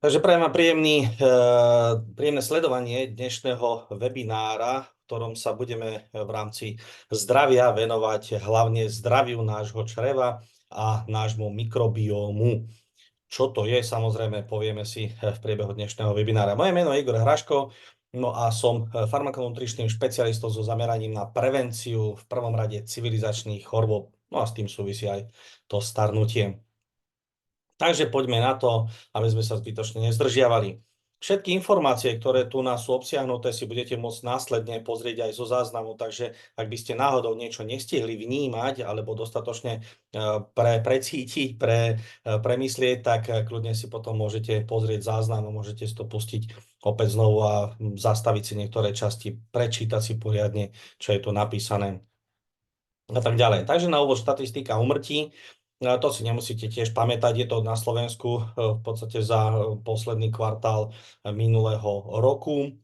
Takže prajem vám príjemné sledovanie dnešného webinára, v ktorom sa budeme v rámci zdravia venovať hlavne zdraviu nášho čreva a nášmu mikrobiómu. Čo to je, samozrejme, povieme si v priebehu dnešného webinára. Moje meno je Igor Hraško, no a som farmakonutričným špecialistom so zameraním na prevenciu v prvom rade civilizačných chorôb, no a s tým súvisí aj to starnutie. Takže poďme na to, aby sme sa zbytočne nezdržiavali. Všetky informácie, ktoré tu nás sú obsiahnuté, si budete môcť následne pozrieť aj zo záznamu, takže ak by ste náhodou niečo nestihli vnímať alebo dostatočne precítiť, premyslieť, tak kľudne si potom môžete pozrieť záznam a môžete si to pustiť opäť znovu a zastaviť si niektoré časti, prečítať si poriadne, čo je tu napísané a tak ďalej. Takže na úvod štatistika úmrtí. To si nemusíte tiež pamätať, je to na Slovensku v podstate za posledný kvartál minulého roku.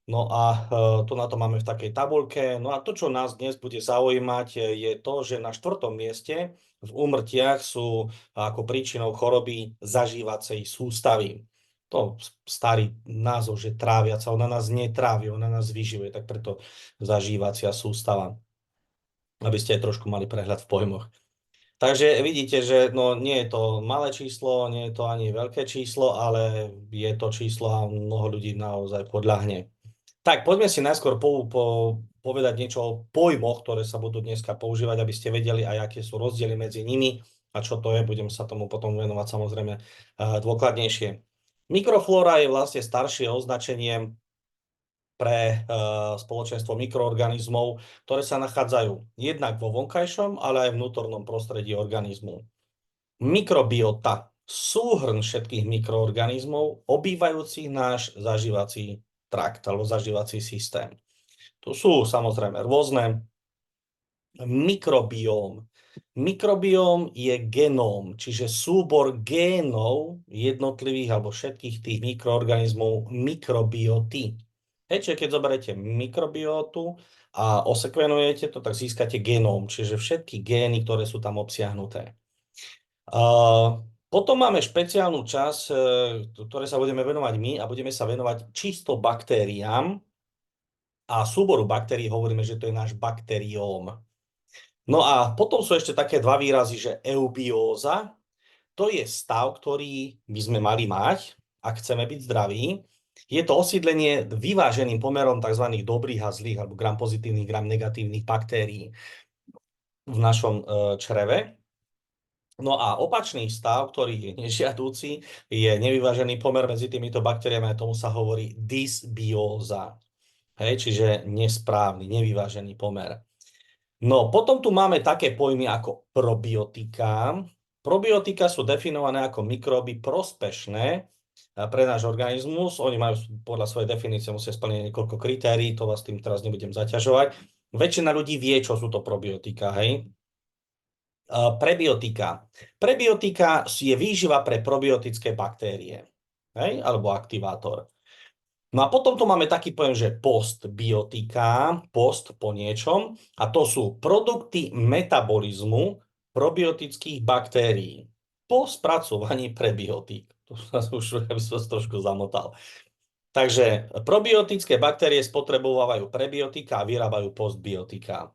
No a tu na to máme v takej tabuľke. No a to, čo nás dnes bude zaujímať, je to, že na 4. mieste v úmrtiach sú ako príčinou choroby zažívacej sústavy. To starý názov, že tráviaca, ona nás netrávi, ona nás vyživuje, tak preto zažívacia sústava. Aby ste aj trošku mali prehľad v pojmoch. Takže vidíte, že no, nie je to malé číslo, nie je to ani veľké číslo, ale je to číslo a mnoho ľudí naozaj podľahne. Tak, poďme si najskôr povedať niečo o pojmoch, ktoré sa budú dneska používať, aby ste vedeli aj aké sú rozdiely medzi nimi a čo to je. Budem sa tomu potom venovať samozrejme dôkladnejšie. Mikroflóra je vlastne staršie označenie pre spoločenstvo mikroorganizmov, ktoré sa nachádzajú jednak vo vonkajšom, ale aj vnútornom prostredí organizmu. Mikrobiota, súhrn všetkých mikroorganizmov, obývajúcich náš zažívací trakt alebo zažívací systém. Tu sú samozrejme rôzne. Mikrobióm. Mikrobióm je genóm, čiže súbor génov jednotlivých alebo všetkých tých mikroorganizmov mikrobioty. Čiže keď zoberiete mikrobiotu a osekvenujete to, tak získate genóm, čiže všetky gény, ktoré sú tam obsiahnuté. Potom máme špeciálnu časť, ktoré sa budeme venovať my a budeme sa venovať čisto baktériám a súboru baktérií hovoríme, že to je náš bakterióm. No a potom sú ešte také dva výrazy, že eubióza, to je stav, ktorý by sme mali mať, ak chceme byť zdraví. Je to osídlenie vyváženým pomerom tzv. Dobrých a zlých, alebo gram pozitívnych, gram negatívnych baktérií v našom čreve. No a opačný stav, ktorý je nežiadúci, je nevyvážený pomer medzi týmito baktériami a tomu sa hovorí dysbióza. Čiže nesprávny, nevyvážený pomer. No, potom tu máme také pojmy ako probiotika. Probiotika sú definované ako mikróby prospešné pre náš organizmus. Oni majú podľa svojej definície musia splniť niekoľko kritérií, to vás tým teraz nebudem zaťažovať. Väčšina ľudí vie, čo sú to probiotika, hej? Prebiotika. Prebiotika je výživa pre probiotické baktérie, hej? Alebo aktivátor. No a potom tu máme taký pojem, že postbiotika, post po niečom, a to sú produkty metabolizmu probiotických baktérií po spracovaní prebiotík. Už by som trošku zamotal. Takže probiotické baktérie spotrebovávajú prebiotika a vyrábajú postbiotika.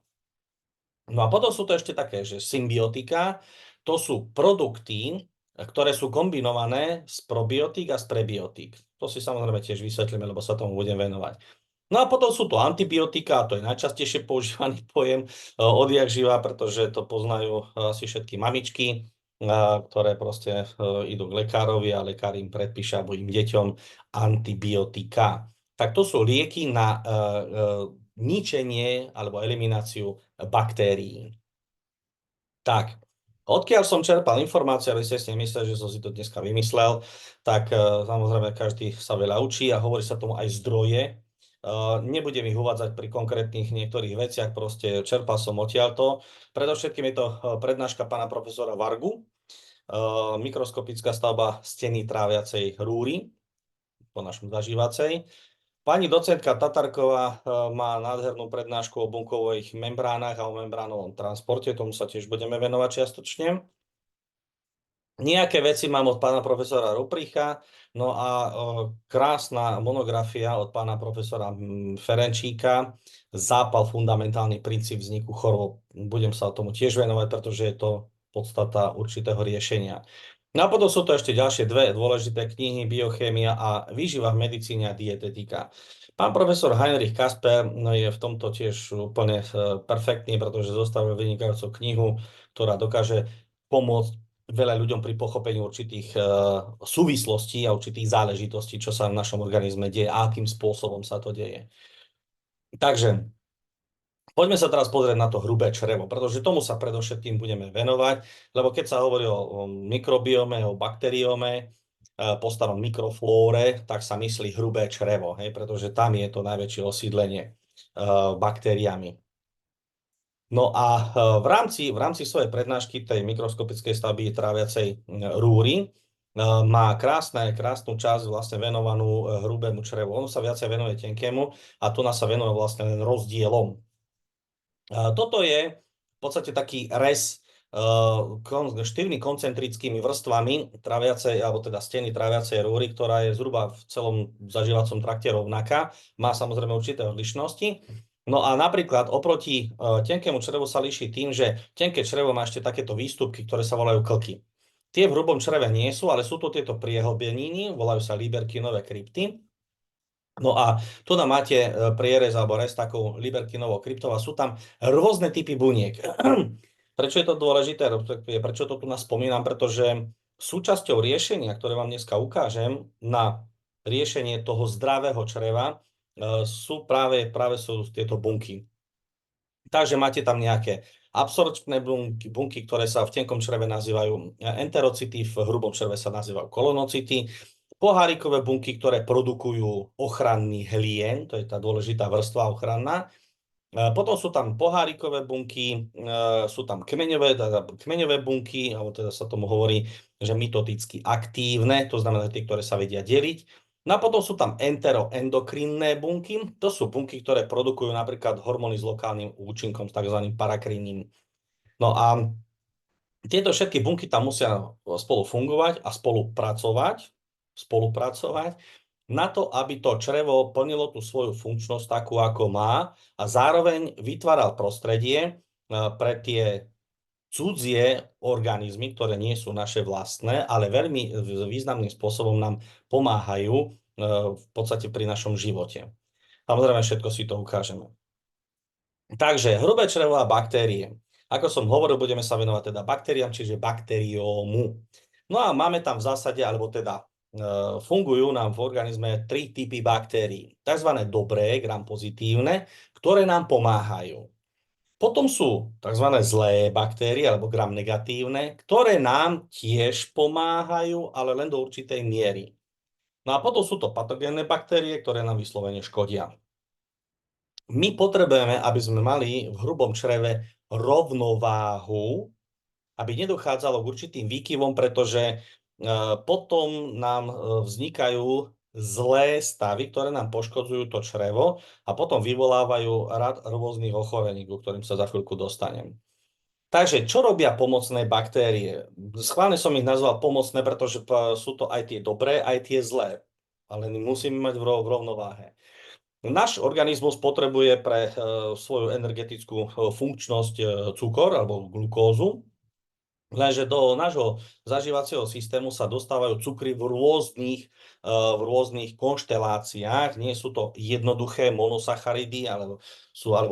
No a potom sú to ešte také, že symbiotika, to sú produkty, ktoré sú kombinované z probiotík a z prebiotík. To si samozrejme tiež vysvetlíme, lebo sa tomu budem venovať. No a potom sú to antibiotika, to je najčastejšie používaný pojem odjak živa, pretože to poznajú asi všetky mamičky, ktoré proste idú k lekárovi a lekár im predpíše alebo im deťom antibiotika. Tak to sú lieky na ničenie alebo elimináciu baktérií. Tak, odkiaľ som čerpal informácie, aby ste si nemysleli, že som si to dneska vymyslel, tak samozrejme každý sa veľa učí a hovorí sa tomu aj zdroje. Nebudem ich uvádzať pri konkrétnych niektorých veciach, proste čerpal som odtiaľto. Predovšetkým je to prednáška pána profesora Vargu, mikroskopická stavba steny tráviacej rúry, po našom zažívacej. Pani docentka Tatarková má nádhernú prednášku o bunkových membránach a o membránovom transporte, tomu sa tiež budeme venovať čiastočne. Nejaké veci mám od pána profesora Rupricha, no a krásna monografia od pána profesora Ferenčíka, Zápal, fundamentálny princíp vzniku chorôb. Budem sa o tomu tiež venovať, pretože je to podstata určitého riešenia. No a potom sú to ešte ďalšie dve dôležité knihy, Biochémia a výživa v medicíne a dietetika. Pán profesor Heinrich Kasper no, je v tomto tiež úplne perfektný, pretože zostavil vynikajúcu knihu, ktorá dokáže pomôcť veľa ľuďom pri pochopení určitých súvislostí a určitých záležitostí, čo sa v našom organizme deje a akým spôsobom sa to deje. Takže poďme sa teraz pozrieť na to hrubé črevo, pretože tomu sa predovšetkým budeme venovať, lebo keď sa hovorí o mikrobiome, o bakterióme, po starom mikroflóre, tak sa myslí hrubé črevo, hej, pretože tam je to najväčšie osídlenie baktériami. No a v rámci svojej prednášky tej mikroskopickej stavby tráviacej rúry má krásnu časť vlastne venovanú hrubému črevu. Ono sa viacej venuje tenkému a tu nás sa venuje vlastne len rozdielom. Toto je v podstate taký rez štyrmi koncentrickými vrstvami tráviacej, alebo teda steny tráviacej rúry, ktorá je zhruba v celom zažívacom trakte rovnaká. Má samozrejme určité odlišnosti. No a napríklad oproti tenkému črevu sa líši tým, že tenké črevo má ešte takéto výstupky, ktoré sa volajú klky. Tie v hrubom čreve nie sú, ale sú to tieto priehlbeniny, volajú sa Liberkinové krypty. No a tu tam máte prierez alebo rez takou Liberkinovou kryptou a sú tam rôzne typy buniek. Prečo je to dôležité? Prečo to tu nás spomínam? Pretože súčasťou riešenia, ktoré vám dneska ukážem na riešenie toho zdravého čreva, sú práve sú tieto bunky. Takže máte tam nejaké absorpčné bunky, ktoré sa v tenkom čreve nazývajú enterocity, v hrubom čreve sa nazývajú kolonocity, pohárikové bunky, ktoré produkujú ochranný hlien, to je tá dôležitá vrstva ochranná. Potom sú tam pohárikové bunky, sú tam kmeňové bunky, alebo teda sa tomu hovorí, že mitoticky aktívne, to znamená tie, ktoré sa vedia deliť. No a potom sú tam enteroendokrinné bunky, to sú bunky, ktoré produkujú napríklad hormóny s lokálnym účinkom, s tzv. Parakriním. No a tieto všetky bunky tam musia spolu fungovať a spolupracovať na to, aby to črevo plnilo tú svoju funkčnosť takú, ako má a zároveň vytváral prostredie pre tie cudzie organizmy, ktoré nie sú naše vlastné, ale veľmi významným spôsobom nám pomáhajú v podstate pri našom živote. Samozrejme, všetko si to ukážeme. Takže hrubé črevo a baktérie. Ako som hovoril, budeme sa venovať teda baktériám, čiže bakteriómu. No a máme tam v zásade, alebo teda fungujú nám v organizme tri typy baktérií. Takzvané dobré, gram-pozitívne, ktoré nám pomáhajú. Potom sú tzv. Zlé baktérie alebo gram-negatívne, ktoré nám tiež pomáhajú, ale len do určitej miery. No a potom sú to patogénne baktérie, ktoré nám vyslovene škodia. My potrebujeme, aby sme mali v hrubom čreve rovnováhu, aby nedochádzalo k určitým výkyvom, pretože potom nám vznikajú zlé stavy, ktoré nám poškodzujú to črevo a potom vyvolávajú rad rôznych ochorení, ku ktorým sa za chvíľku dostanem. Takže čo robia pomocné baktérie? Schválne som ich nazval pomocné, pretože sú to aj tie dobré, aj tie zlé. Ale musíme mať v rovnováhe. Náš organizmus potrebuje pre svoju energetickú funkčnosť cukor alebo glukózu. Lenže do nášho zažívacieho systému sa dostávajú cukry v rôznych konšteláciách. Nie sú to jednoduché monosacharidy alebo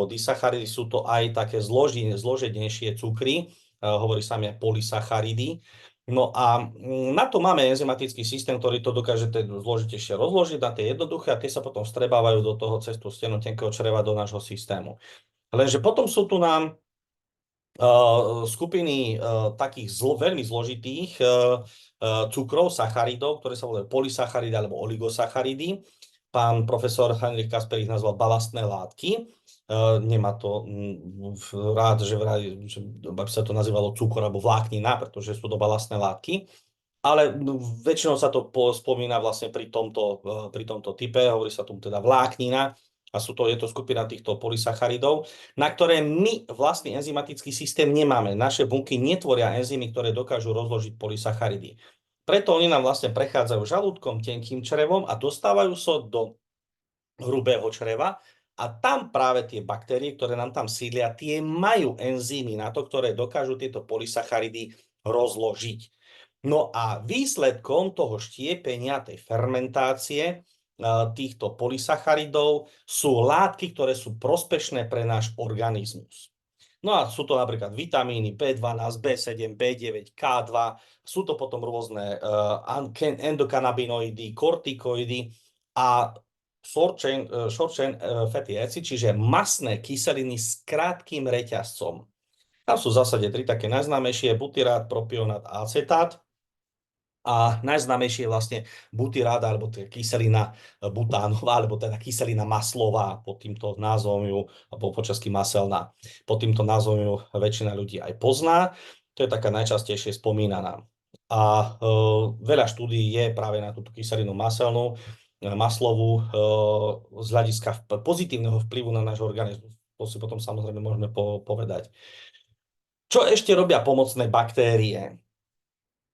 disacharidy, sú to aj také zloženejšie cukry, hovorí sa mi aj polysacharidy. No a na to máme enzymatický systém, ktorý to dokáže zložitejšie rozložiť na tie jednoduché a tie sa potom vstrebávajú do toho cez tú stenu tenkého čreva do nášho systému. Lenže potom sú tu nám skupiny takých veľmi zložitých cukrov, sacharidov, ktoré sa volajú polysacharidy alebo oligosacharidy. Pán profesor Heinrich Kasper ich nazval balastné látky. Nemá to rád, že sa to nazývalo cukor alebo vláknina, pretože sú to balastné látky. Ale väčšinou sa to spomína vlastne pri tomto type, hovorí sa tomu teda vláknina, a je to skupina týchto polysacharidov, na ktoré my vlastný enzymatický systém nemáme. Naše bunky netvoria enzymy, ktoré dokážu rozložiť polysacharidy. Preto oni nám vlastne prechádzajú žalúdkom, tenkým črevom a dostávajú sa do hrubého čreva a tam práve tie baktérie, ktoré nám tam sídlia, tie majú enzymy na to, ktoré dokážu tieto polysacharidy rozložiť. No a výsledkom toho štiepenia, tej fermentácie týchto polysacharidov sú látky, ktoré sú prospešné pre náš organizmus. No a sú to napríklad vitamíny B12, B7, B9, K2, sú to potom rôzne endokannabinoidy, kortikoidy a short chain fatty acid, čiže masné kyseliny s krátkým reťazcom. Tam sú v zásade tri také najznámejšie: butyrát, propionát a acetát. A najznámejšie je vlastne butyrát, alebo teda kyselina butánová, alebo teda kyselina maslová, pod týmto názvom ju, alebo po česky maselná, pod týmto názvom ju väčšina ľudí aj pozná. To je taká najčastejšie spomínaná. A veľa štúdií je práve na túto kyselinu maslovú z hľadiska pozitívneho vplyvu na náš organizmus. To si potom samozrejme môžeme povedať. Čo ešte robia pomocné baktérie?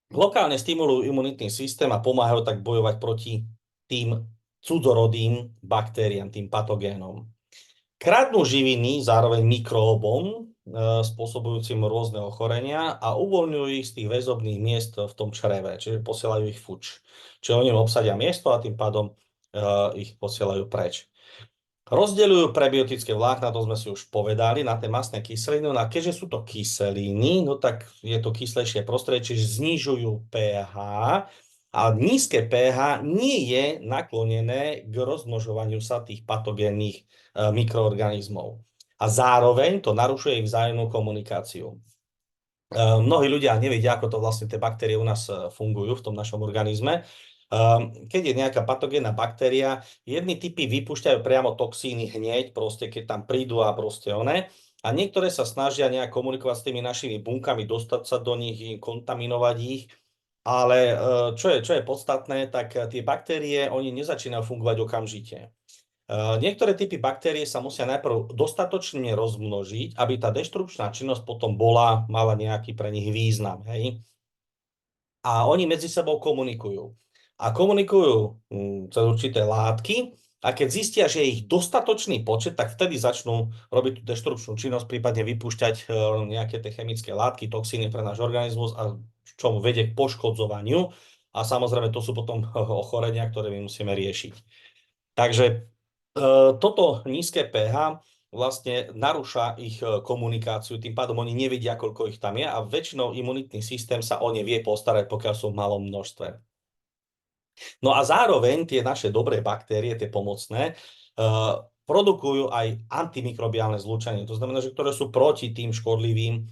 Lokálne stimulujú imunitný systém a pomáhajú tak bojovať proti tým cudzorodým baktériám, tým patogénom. Kradnú živiny zároveň mikróbom, spôsobujúcim rôzne ochorenia, a uvoľňujú ich z tých väzobných miest v tom čreve, čiže posielajú ich fuč. Čiže oni obsadia miesto a tým pádom ich posielajú preč. Rozdeľujú prebiotické vlákna, to sme si už povedali, na tie mastné kyseliny. No a keďže sú to kyseliny, no tak je to kyslejšie prostredie, čiže znižujú pH. A nízke pH nie je naklonené k rozmnožovaniu sa tých patogénnych mikroorganizmov. A zároveň to narušuje ich vzájomnú komunikáciu. Mnohí ľudia nevedia, ako to vlastne tie baktérie u nás fungujú v tom našom organizme. Keď je nejaká patogénna baktéria, jedni typy vypúšťajú priamo toxíny hneď, proste keď tam prídu a proste one, a niektoré sa snažia nejak komunikovať s tými našimi bunkami, dostať sa do nich, kontaminovať ich, ale čo je podstatné, tak tie baktérie, oni nezačínajú fungovať okamžite. Niektoré typy baktérie sa musia najprv dostatočne rozmnožiť, aby tá deštrukčná činnosť potom mala nejaký pre nich význam, hej? A oni medzi sebou komunikujú. A komunikujú cez určité látky, a keď zistia, že je ich dostatočný počet, tak vtedy začnú robiť tú deštrukčnú činnosť, prípadne vypúšťať nejaké tie chemické látky, toxíny pre náš organizmus, a čo vedie k poškodzovaniu. A samozrejme, to sú potom ochorenia, ktoré my musíme riešiť. Takže toto nízke pH vlastne narúša ich komunikáciu, tým pádom oni nevedia, koľko ich tam je, a väčšinou imunitný systém sa o ne vie postarať, pokiaľ sú v malom množstve. No a zároveň tie naše dobré baktérie, tie pomocné, produkujú aj antimikrobiálne zlúčenie. To znamená, že ktoré sú proti tým škodlivým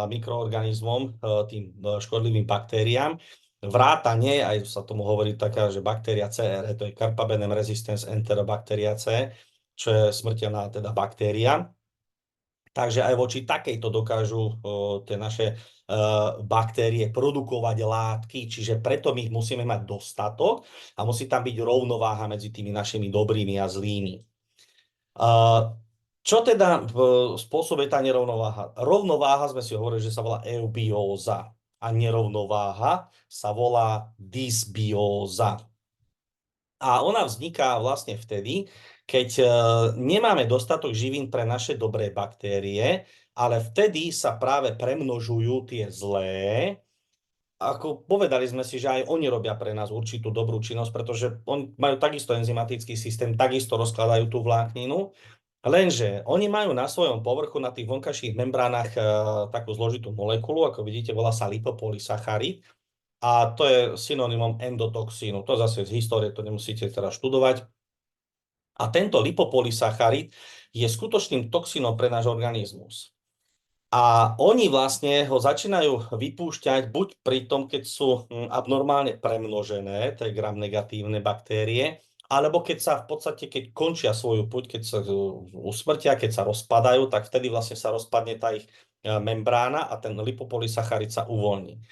mikroorganizmom, tým škodlivým baktériám. Vrátane, aj sa tomu hovorí taká, že baktéria CR, to je Carbapenem resistance enterobacteriaceae, čo je smrteľná teda baktéria. Takže aj voči takejto dokážu tie naše baktérie produkovať látky, čiže preto my ich musíme mať dostatok a musí tam byť rovnováha medzi tými našimi dobrými a zlými. Čo teda spôsobuje tá nerovnováha? Rovnováha, sme si hovorili, že sa volá eubióza, a nerovnováha sa volá dysbióza. A ona vzniká vlastne vtedy, keď nemáme dostatok živín pre naše dobré baktérie, ale vtedy sa práve premnožujú tie zlé. Ako povedali sme si, že aj oni robia pre nás určitú dobrú činnosť, pretože oni majú takisto enzymatický systém, takisto rozkladajú tú vlákninu, lenže oni majú na svojom povrchu, na tých vonkajších membránach takú zložitú molekulu, ako vidíte, volá sa lipopolysacharid. A to je synonymom endotoxínu. To zase z histórie, to nemusíte teraz študovať. A tento lipopolysacharid je skutočným toxínom pre náš organizmus. A oni vlastne ho začínajú vypúšťať buď pri tom, keď sú abnormálne premnožené, tie gram-negatívne baktérie, alebo keď sa v podstate, keď končia svoju puť, keď sa usmrtia, keď sa rozpadajú, tak vtedy vlastne sa rozpadne tá ich membrána a ten lipopolysacharid sa uvoľní.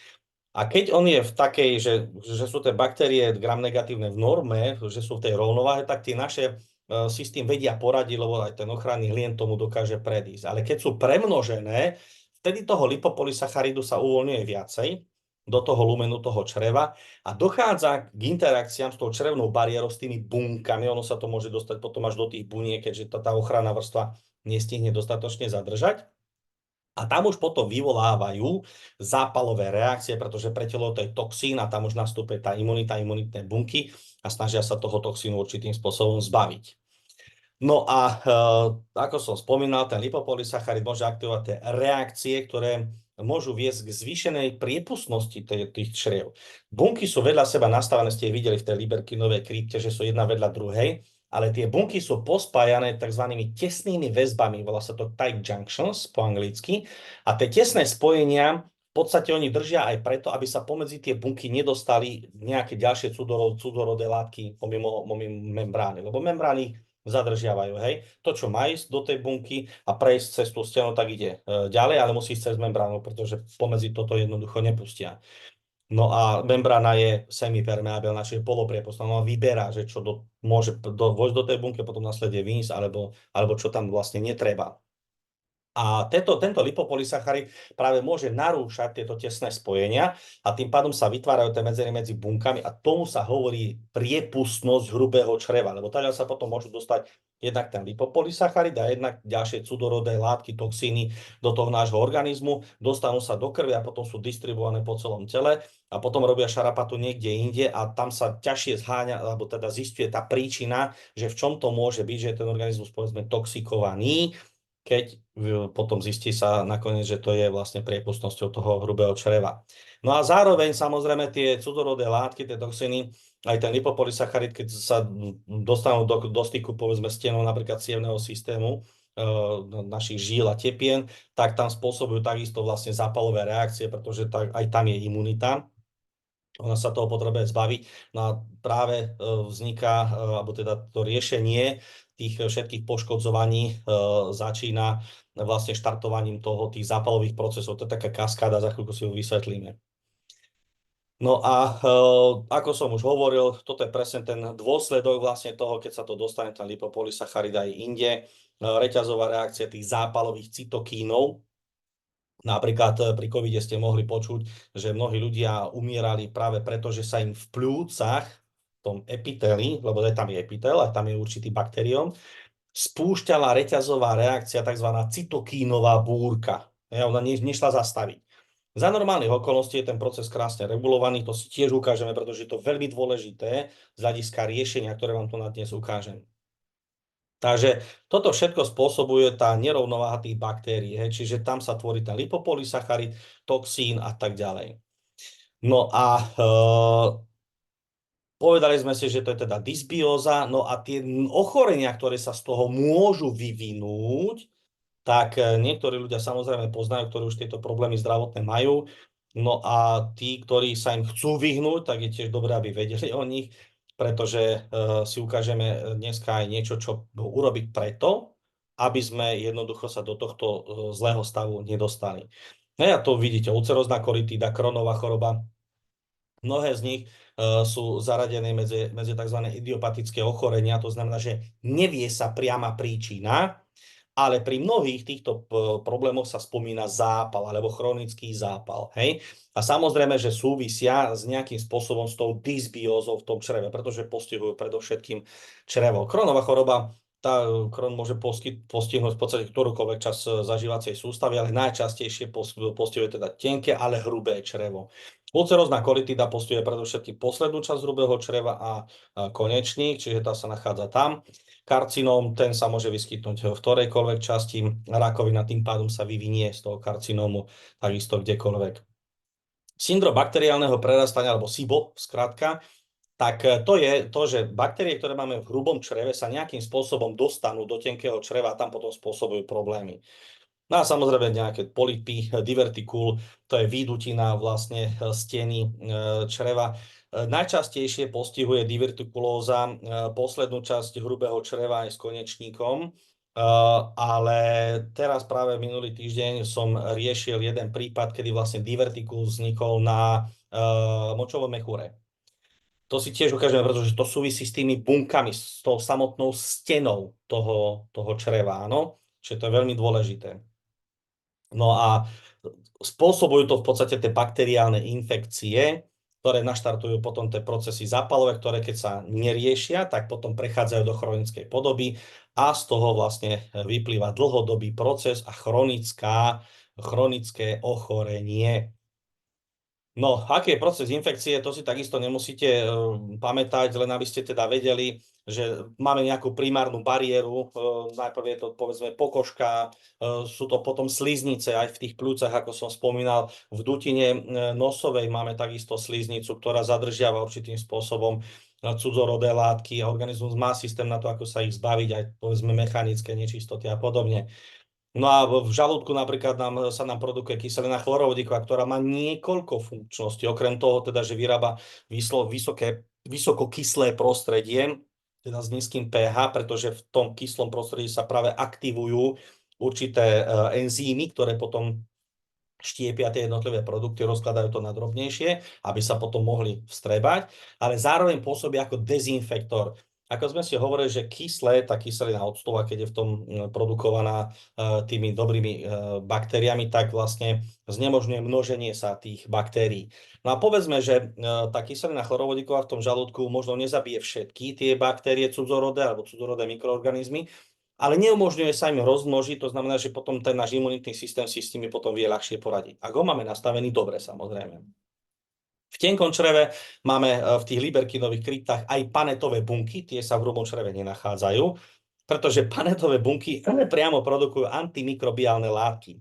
A keď on je v takej, že sú tie baktérie gram-negatívne v norme, že sú v tej rovnováhe, tak tie naše si s tým vedia poradiť, lebo aj ten ochranný lien tomu dokáže predísť. Ale keď sú premnožené, vtedy toho lipopolysacharidu sa uvoľňuje viacej do toho lumenu toho čreva a dochádza k interakciám s tou črevnou bariérou, s tými bunkami. Ono sa to môže dostať potom až do tých buniek, keďže tá ochranná vrstva nestihne dostatočne zadržať. A tam už potom vyvolávajú zápalové reakcie, pretože pre telo to je toxín a tam už nastúpe tá imunita, imunitné bunky a snažia sa toho toxínu určitým spôsobom zbaviť. No a ako som spomínal, ten lipopolysacharid môže aktivovať tie reakcie, ktoré môžu viesť k zvýšenej priepustnosti tých čriev. Bunky sú vedľa seba nastavené, ste videli v tej Liberkinovej krypte, že sú jedna vedľa druhej, ale tie bunky sú pospájané tzv. Tesnými väzbami, volá sa to tight junctions po anglicky, a tie tesné spojenia v podstate oni držia aj preto, aby sa pomedzi tie bunky nedostali nejaké ďalšie cudorodé látky pomimo membrány, lebo membrány zadržiavajú, hej. To, čo má ísť do tej bunky a prejsť cez tú stenu, tak ide ďalej, ale musí ísť cez membránu, pretože pomedzi toto jednoducho nepustia. No a membrána je semipermeabilná, čiže polopriepustná. No a vyberá, že čo môže vojsť do tej bunky, potom následne výjsť, alebo čo tam vlastne netreba. A tento lipopolysacharid práve môže narúšať tieto tesné spojenia a tým pádom sa vytvárajú tie medzery medzi bunkami a tomu sa hovorí priepustnosť hrubého čreva, lebo teda sa potom môžu dostať jednak ten lipopolysacharid a jednak ďalšie cudorodé látky, toxíny do toho nášho organizmu, dostanú sa do krvi a potom sú distribuované po celom tele a potom robia šarapatu niekde inde a tam sa ťažšie zháňa, alebo teda zisťuje tá príčina, že v čom to môže byť, že je ten organizmus povedzme toxikovaný, keď potom zistí sa nakoniec, že to je vlastne priepustnosťou toho hrubého čreva. No a zároveň samozrejme tie cudorodé látky, tie toxiny, aj ten lipopolysacharid, keď sa dostanú do styku povedzme stenou napríklad cievneho systému, našich žíl a tepien, tak tam spôsobujú takisto vlastne zápalové reakcie, pretože aj tam je imunita. Ona sa toho potrebuje zbaviť. No a práve vzniká, alebo teda to riešenie tých všetkých poškodzovaní začína vlastne štartovaním tých zápalových procesov. To je taká kaskáda, za chvíľku si ju vysvetlíme. No a ako som už hovoril, toto je presne ten dôsledok vlastne toho, keď sa to dostane ten lipopolysacharid aj inde, reťazová reakcia tých zápalových cytokínov. Napríklad pri covide ste mohli počuť, že mnohí ľudia umierali práve preto, že sa im v pľúcach, v tom epiteli, lebo aj tam je epitel, aj tam je určitý baktérium, spúšťala reťazová reakcia, tzv. Cytokínová búrka. Ona nešla zastaviť. Za normálnych okolností je ten proces krásne regulovaný, to si tiež ukážeme, pretože je to veľmi dôležité z hľadiska riešenia, ktoré vám tu na dnes ukážem. Takže toto všetko spôsobuje tá nerovnováha tých baktérií, čiže tam sa tvorí ten lipopolysacharid, toxín a tak ďalej. No a povedali sme si, že to je teda dysbióza, no a tie ochorenia, ktoré sa z toho môžu vyvinúť, tak niektorí ľudia samozrejme poznajú, ktorí už tieto problémy zdravotné majú, no a tí, ktorí sa im chcú vyhnúť, tak je tiež dobré, aby vedeli o nich, pretože si ukážeme dneska aj niečo, čo urobiť preto, aby sme jednoducho sa do tohto zlého stavu nedostali. No a to vidíte, ulcerózna kolitída, Crohnova choroba, mnohé z nich sú zaradené medzi tzv. Idiopatické ochorenia, to znamená, že nevie sa priama príčina, ale pri mnohých týchto problémoch sa spomína zápal alebo chronický zápal. Hej? A samozrejme, že súvisia s nejakým spôsobom s tou dysbiózou v tom čreve, pretože postihujú predovšetkým črevo. Crohnova choroba, tá Crohn môže postihnúť v podstate ktorúkoľvek časť zažívacej sústavy, ale najčastejšie postihuje teda tenké, ale hrubé črevo. Ulcerózna kolitída postihuje predovšetkým poslednú časť hrubého čreva a konečník, čiže tá sa nachádza tam. Karcinóm, ten sa môže vyskytnúť v ktorejkoľvek časti, rakovina tým pádom sa vyvinie z toho karcinómu takisto kdekoľvek. Syndrom bakteriálneho prerastania, alebo SIBO, skrátka, tak to je to, že baktérie, ktoré máme v hrubom čreve, sa nejakým spôsobom dostanú do tenkého čreva a tam potom spôsobujú problémy. No a samozrejme nejaké polipy, divertikul, to je výdutina vlastne steny čreva. Najčastejšie postihuje divertikulóza poslednú časť hrubého čreva aj s konečníkom, ale teraz práve minulý týždeň som riešil jeden prípad, kedy vlastne divertikul vznikol na močovom mechúre. To si tiež ukážeme, pretože to súvisí s tými bunkami, s tou samotnou stenou toho čreva, áno? Čiže to je veľmi dôležité. No a spôsobujú to v podstate tie bakteriálne infekcie, ktoré naštartujú potom tie procesy zápalové, ktoré keď sa neriešia, tak potom prechádzajú do chronickej podoby a z toho vlastne vyplýva dlhodobý proces a chronické ochorenie. No, aký je proces infekcie, to si takisto nemusíte pamätať, len aby ste teda vedeli, že máme nejakú primárnu bariéru. Najprv je to povedzme pokožka, sú to potom sliznice aj v tých pľúcach, ako som spomínal. V dutine nosovej máme takisto sliznicu, ktorá zadržiava určitým spôsobom cudzorodé látky a organizmus má systém na to, ako sa ich zbaviť, aj povedzme mechanické nečistoty a podobne. No a v žalúdku napríklad sa nám produkuje kyselina chlorovodíková, ktorá má niekoľko funkčností. Okrem toho teda, že vyrába vysokokyslé prostredie, teda s nízkym pH, pretože v tom kyslom prostredí sa práve aktivujú určité enzymy, ktoré potom štiepia tie jednotlivé produkty, rozkladajú to na drobnejšie, aby sa potom mohli vstrebať, ale zároveň pôsobí ako dezinfektor. Ako sme si hovorili, že tá kyselina octová, keď je v tom produkovaná tými dobrými baktériami, tak vlastne znemožňuje množenie sa tých baktérií. No a povedzme, že tá kyselina chlorovodíková v tom žalúdku možno nezabije všetky tie baktérie cudzorodé alebo cudzorodé mikroorganizmy, ale neumožňuje sa im rozmnožiť, to znamená, že potom ten náš imunitný systém si s nimi potom vie ľahšie poradiť. Ak ho máme nastavený dobre, samozrejme. V tenkom čreve máme v tých Liberkinových kryptách aj panetové bunky, tie sa v hrubom čreve nenachádzajú, pretože panetové bunky priamo produkujú antimikrobiálne látky.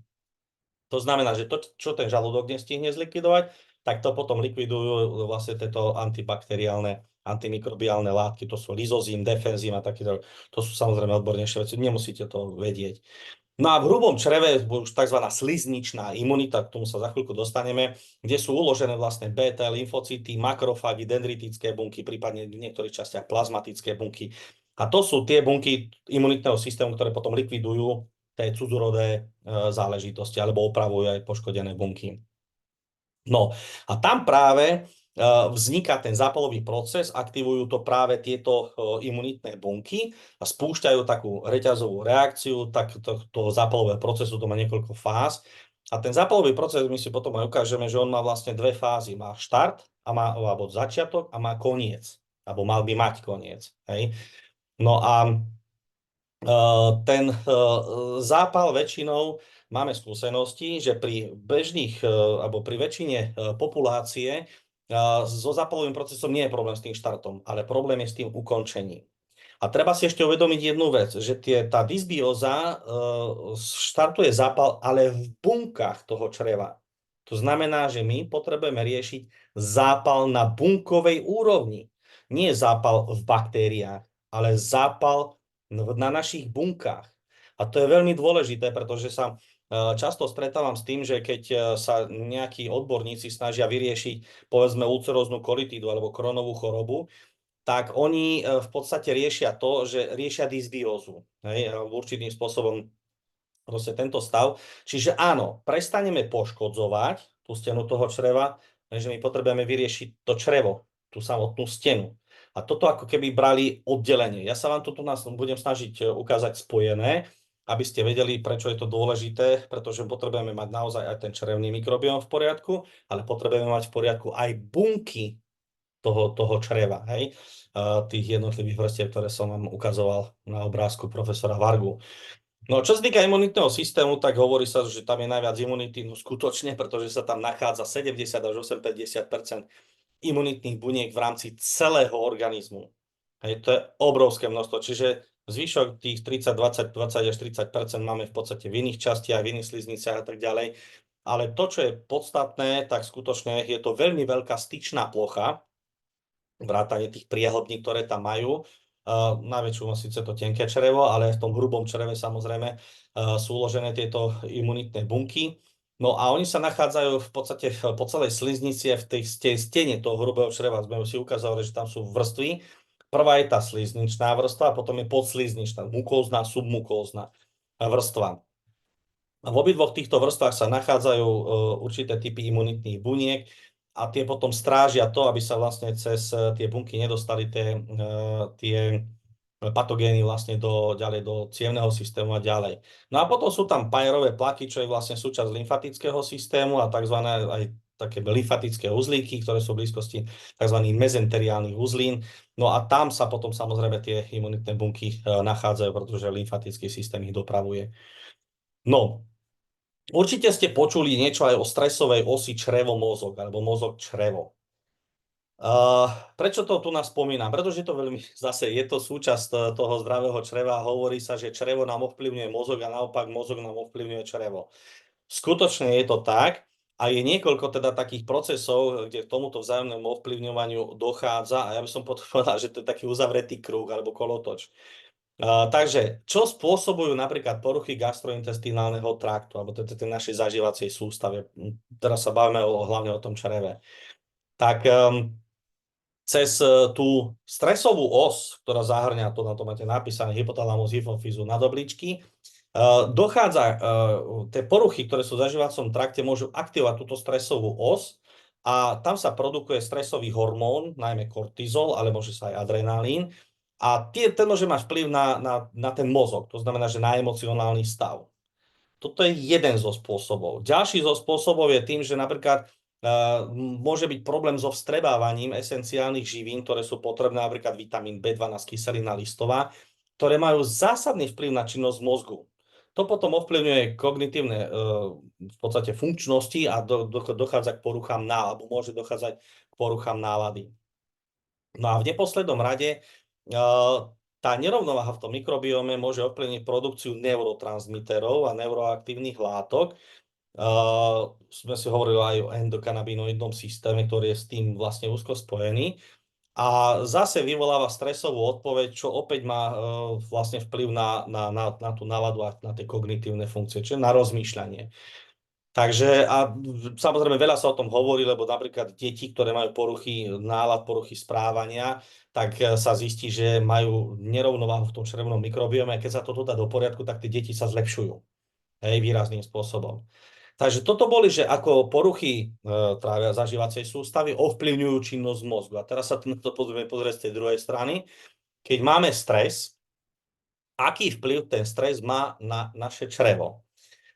To znamená, že to, čo ten žalúdok nestihne zlikvidovať, tak to potom likvidujú vlastne tieto antibakteriálne, antimikrobiálne látky, to sú lizozím, defenzím a takéto, to sú samozrejme odbornejšie veci, nemusíte to vedieť. No a v hrubom čreve už tzv. Slizničná imunita, k tomu sa za chvíľku dostaneme, kde sú uložené vlastne beta, lymfocyty, makrofágy, dendritické bunky, prípadne v niektorých častiach plazmatické bunky. A to sú tie bunky imunitného systému, ktoré potom likvidujú tie cudzorodé záležitosti alebo opravujú aj poškodené bunky. No a tam práve vzniká ten zápalový proces, aktivujú to práve tieto imunitné bunky a spúšťajú takú reťazovú reakciu, tak toho zápalového procesu, to má niekoľko fáz. A ten zápalový proces, my si potom aj ukážeme, že on má vlastne dve fázy. Má štart, alebo začiatok a má koniec. Alebo mal by mať koniec. Hej? No a ten zápal väčšinou máme skúsenosti, že pri bežných alebo pri väčšine populácie so zápalovým procesom nie je problém s tým štartom, ale problém je s tým ukončením. A treba si ešte uvedomiť jednu vec, že tá dysbióza štartuje zápal, ale v bunkách toho čreva. To znamená, že my potrebujeme riešiť zápal na bunkovej úrovni. Nie zápal v baktériách, ale zápal na našich bunkách. A to je veľmi dôležité, pretože sa často stretávam s tým, že keď sa nejakí odborníci snažia vyriešiť povedzme ulceróznu kolitídu alebo Crohnovú chorobu, tak oni v podstate riešia to, že riešia dysbiózu. Určitým spôsobom proste tento stav. Čiže áno, prestaneme poškodzovať tú stenu toho čreva, že my potrebujeme vyriešiť to črevo, tú samotnú stenu. A toto ako keby brali oddelenie. Ja sa vám toto budem snažiť ukázať spojené, aby ste vedeli, prečo je to dôležité, pretože potrebujeme mať naozaj aj ten črevný mikrobióm v poriadku, ale potrebujeme mať v poriadku aj bunky toho čreva, hej, tých jednotlivých vrstiev, ktoré som vám ukazoval na obrázku profesora Vargu. No, čo sa týka imunitného systému, tak hovorí sa, že tam je najviac imunity, no skutočne, pretože sa tam nachádza 70 až 80% imunitných buniek v rámci celého organizmu. Hej, to je obrovské množstvo, čiže zvyšok tých 30, 20, 20 až 30% máme v podstate v iných častiach, v iných slizniciach a tak ďalej. Ale to, čo je podstatné, tak skutočne je to veľmi veľká styčná plocha, vrátane tých priehlbní, ktoré tam majú. Najväčšiu má síce to tenké črevo, ale v tom hrubom čreve samozrejme sú uložené tieto imunitné bunky. No a oni sa nachádzajú v podstate po celej sliznici v tej stene toho hrubého čreva. Sme si ukázali, že tam sú vrstvy. Prvá je tá slizničná vrstva a potom je podslizničná, mukózna, submukózna vrstva. A v obidvoch týchto vrstvách sa nachádzajú určité typy imunitných buniek a tie potom strážia to, aby sa vlastne cez tie bunky nedostali tie patogény vlastne ďalej do cievneho systému a ďalej. No a potom sú tam Peyerové plaky, čo je vlastne súčasť lymfatického systému a tzv. Aj také lymfatické uzlíky, ktoré sú v blízkosti tzv. Mezenteriálnych uzlín. No a tam sa potom samozrejme tie imunitné bunky nachádzajú, pretože lymfatický systém ich dopravuje. No, určite ste počuli niečo aj o stresovej osi črevo-mozog alebo mozog-črevo. Prečo to tu nás spomínam? Pretože to veľmi, zase je to súčasť toho zdravého čreva. Hovorí sa, že črevo nám ovplyvňuje mozog a naopak mozog nám ovplyvňuje črevo. Skutočne je to tak a je niekoľko teda takých procesov, kde k tomuto vzájomnému ovplyvňovaniu dochádza a ja by som povedal, že to je taký uzavretý kruh alebo kolotoč. Takže, čo spôsobujú napríklad poruchy gastrointestinálneho traktu alebo tej našej zažívacej sústave? Teraz sa bavíme hlavne o tom čreve. Tak cez tú stresovú os, ktorá zahŕňa, to na to máte napísané, hypotalamus, hypofyzu, nadobličky, dochádza, tie poruchy, ktoré sú v zažívacom trakte, môžu aktivovať túto stresovú os a tam sa produkuje stresový hormón, najmä kortizol, ale môže sa aj adrenalín. A ten môže mať vplyv na ten mozog, to znamená, že na emocionálny stav. Toto je jeden zo spôsobov. Ďalší zo spôsobov je tým, že napríklad môže byť problém so vstrebávaním esenciálnych živín, ktoré sú potrebné, napríklad vitamín B12, kyselina listová, ktoré majú zásadný vplyv na činnosť mozgu. To potom ovplyvňuje kognitívne v podstate funkčnosti a dochádza k poruchám nálady, môže dochádzať k poruchám nálady. No a v neposlednom rade tá nerovnováha v tom mikrobiome môže ovplyvniť produkciu neurotransmiterov a neuroaktívnych látok. Sme si hovorili aj o endokanabinoidnom systéme, ktorý je s tým vlastne úzko spojený. A zase vyvoláva stresovú odpoveď, čo opäť má vlastne vplyv na tú náladu a na tie kognitívne funkcie, čiže na rozmýšľanie. Takže a samozrejme veľa sa o tom hovorí, lebo napríklad deti, ktoré majú poruchy nálad, poruchy správania, tak sa zistí, že majú nerovnováhu v tom črevnom mikrobiome a keď sa to dá do poriadku, tak tie deti sa zlepšujú. Hej, výrazným spôsobom. Takže toto boli, že ako poruchy trávia zažívacej sústavy ovplyvňujú činnosť mozgu. A teraz sa to pozrieme pozrieť z tej druhej strany. Keď máme stres, aký vplyv ten stres má na naše črevo?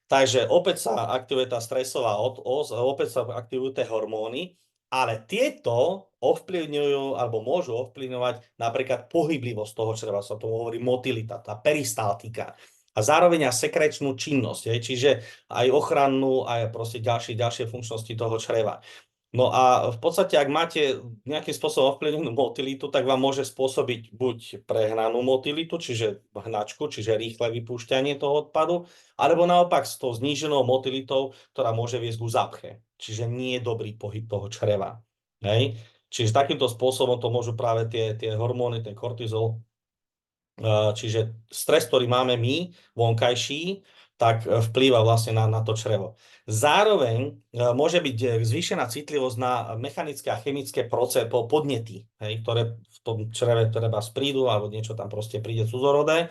Takže opäť sa aktivuje tá stresová os, opäť sa aktivujú tie hormóny, ale tieto ovplyvňujú alebo môžu ovplyvňovať napríklad pohyblivosť toho čreva, sa tomu hovorí motilita, tá peristaltika. A zároveň aj sekrečnú činnosť, čiže aj ochrannú, aj proste ďalšie funkčnosti toho čreva. No a v podstate, ak máte nejakým spôsobom ovplyvnenú motilitu, tak vám môže spôsobiť buď prehnanú motilitu, čiže hnačku, čiže rýchle vypúšťanie toho odpadu, alebo naopak s tou zníženou motilitou, ktorá môže viesť k zápche. Čiže nie je dobrý pohyb toho čreva. Hej? Čiže takýmto spôsobom to môžu práve tie hormóny, ten kortizol, čiže stres, ktorý máme my, vonkajší, tak vplýva vlastne na to črevo. Zároveň môže byť zvýšená citlivosť na mechanické a chemické podnety, ktoré v tom čreve treba prídu, alebo niečo tam proste príde cudzorodé.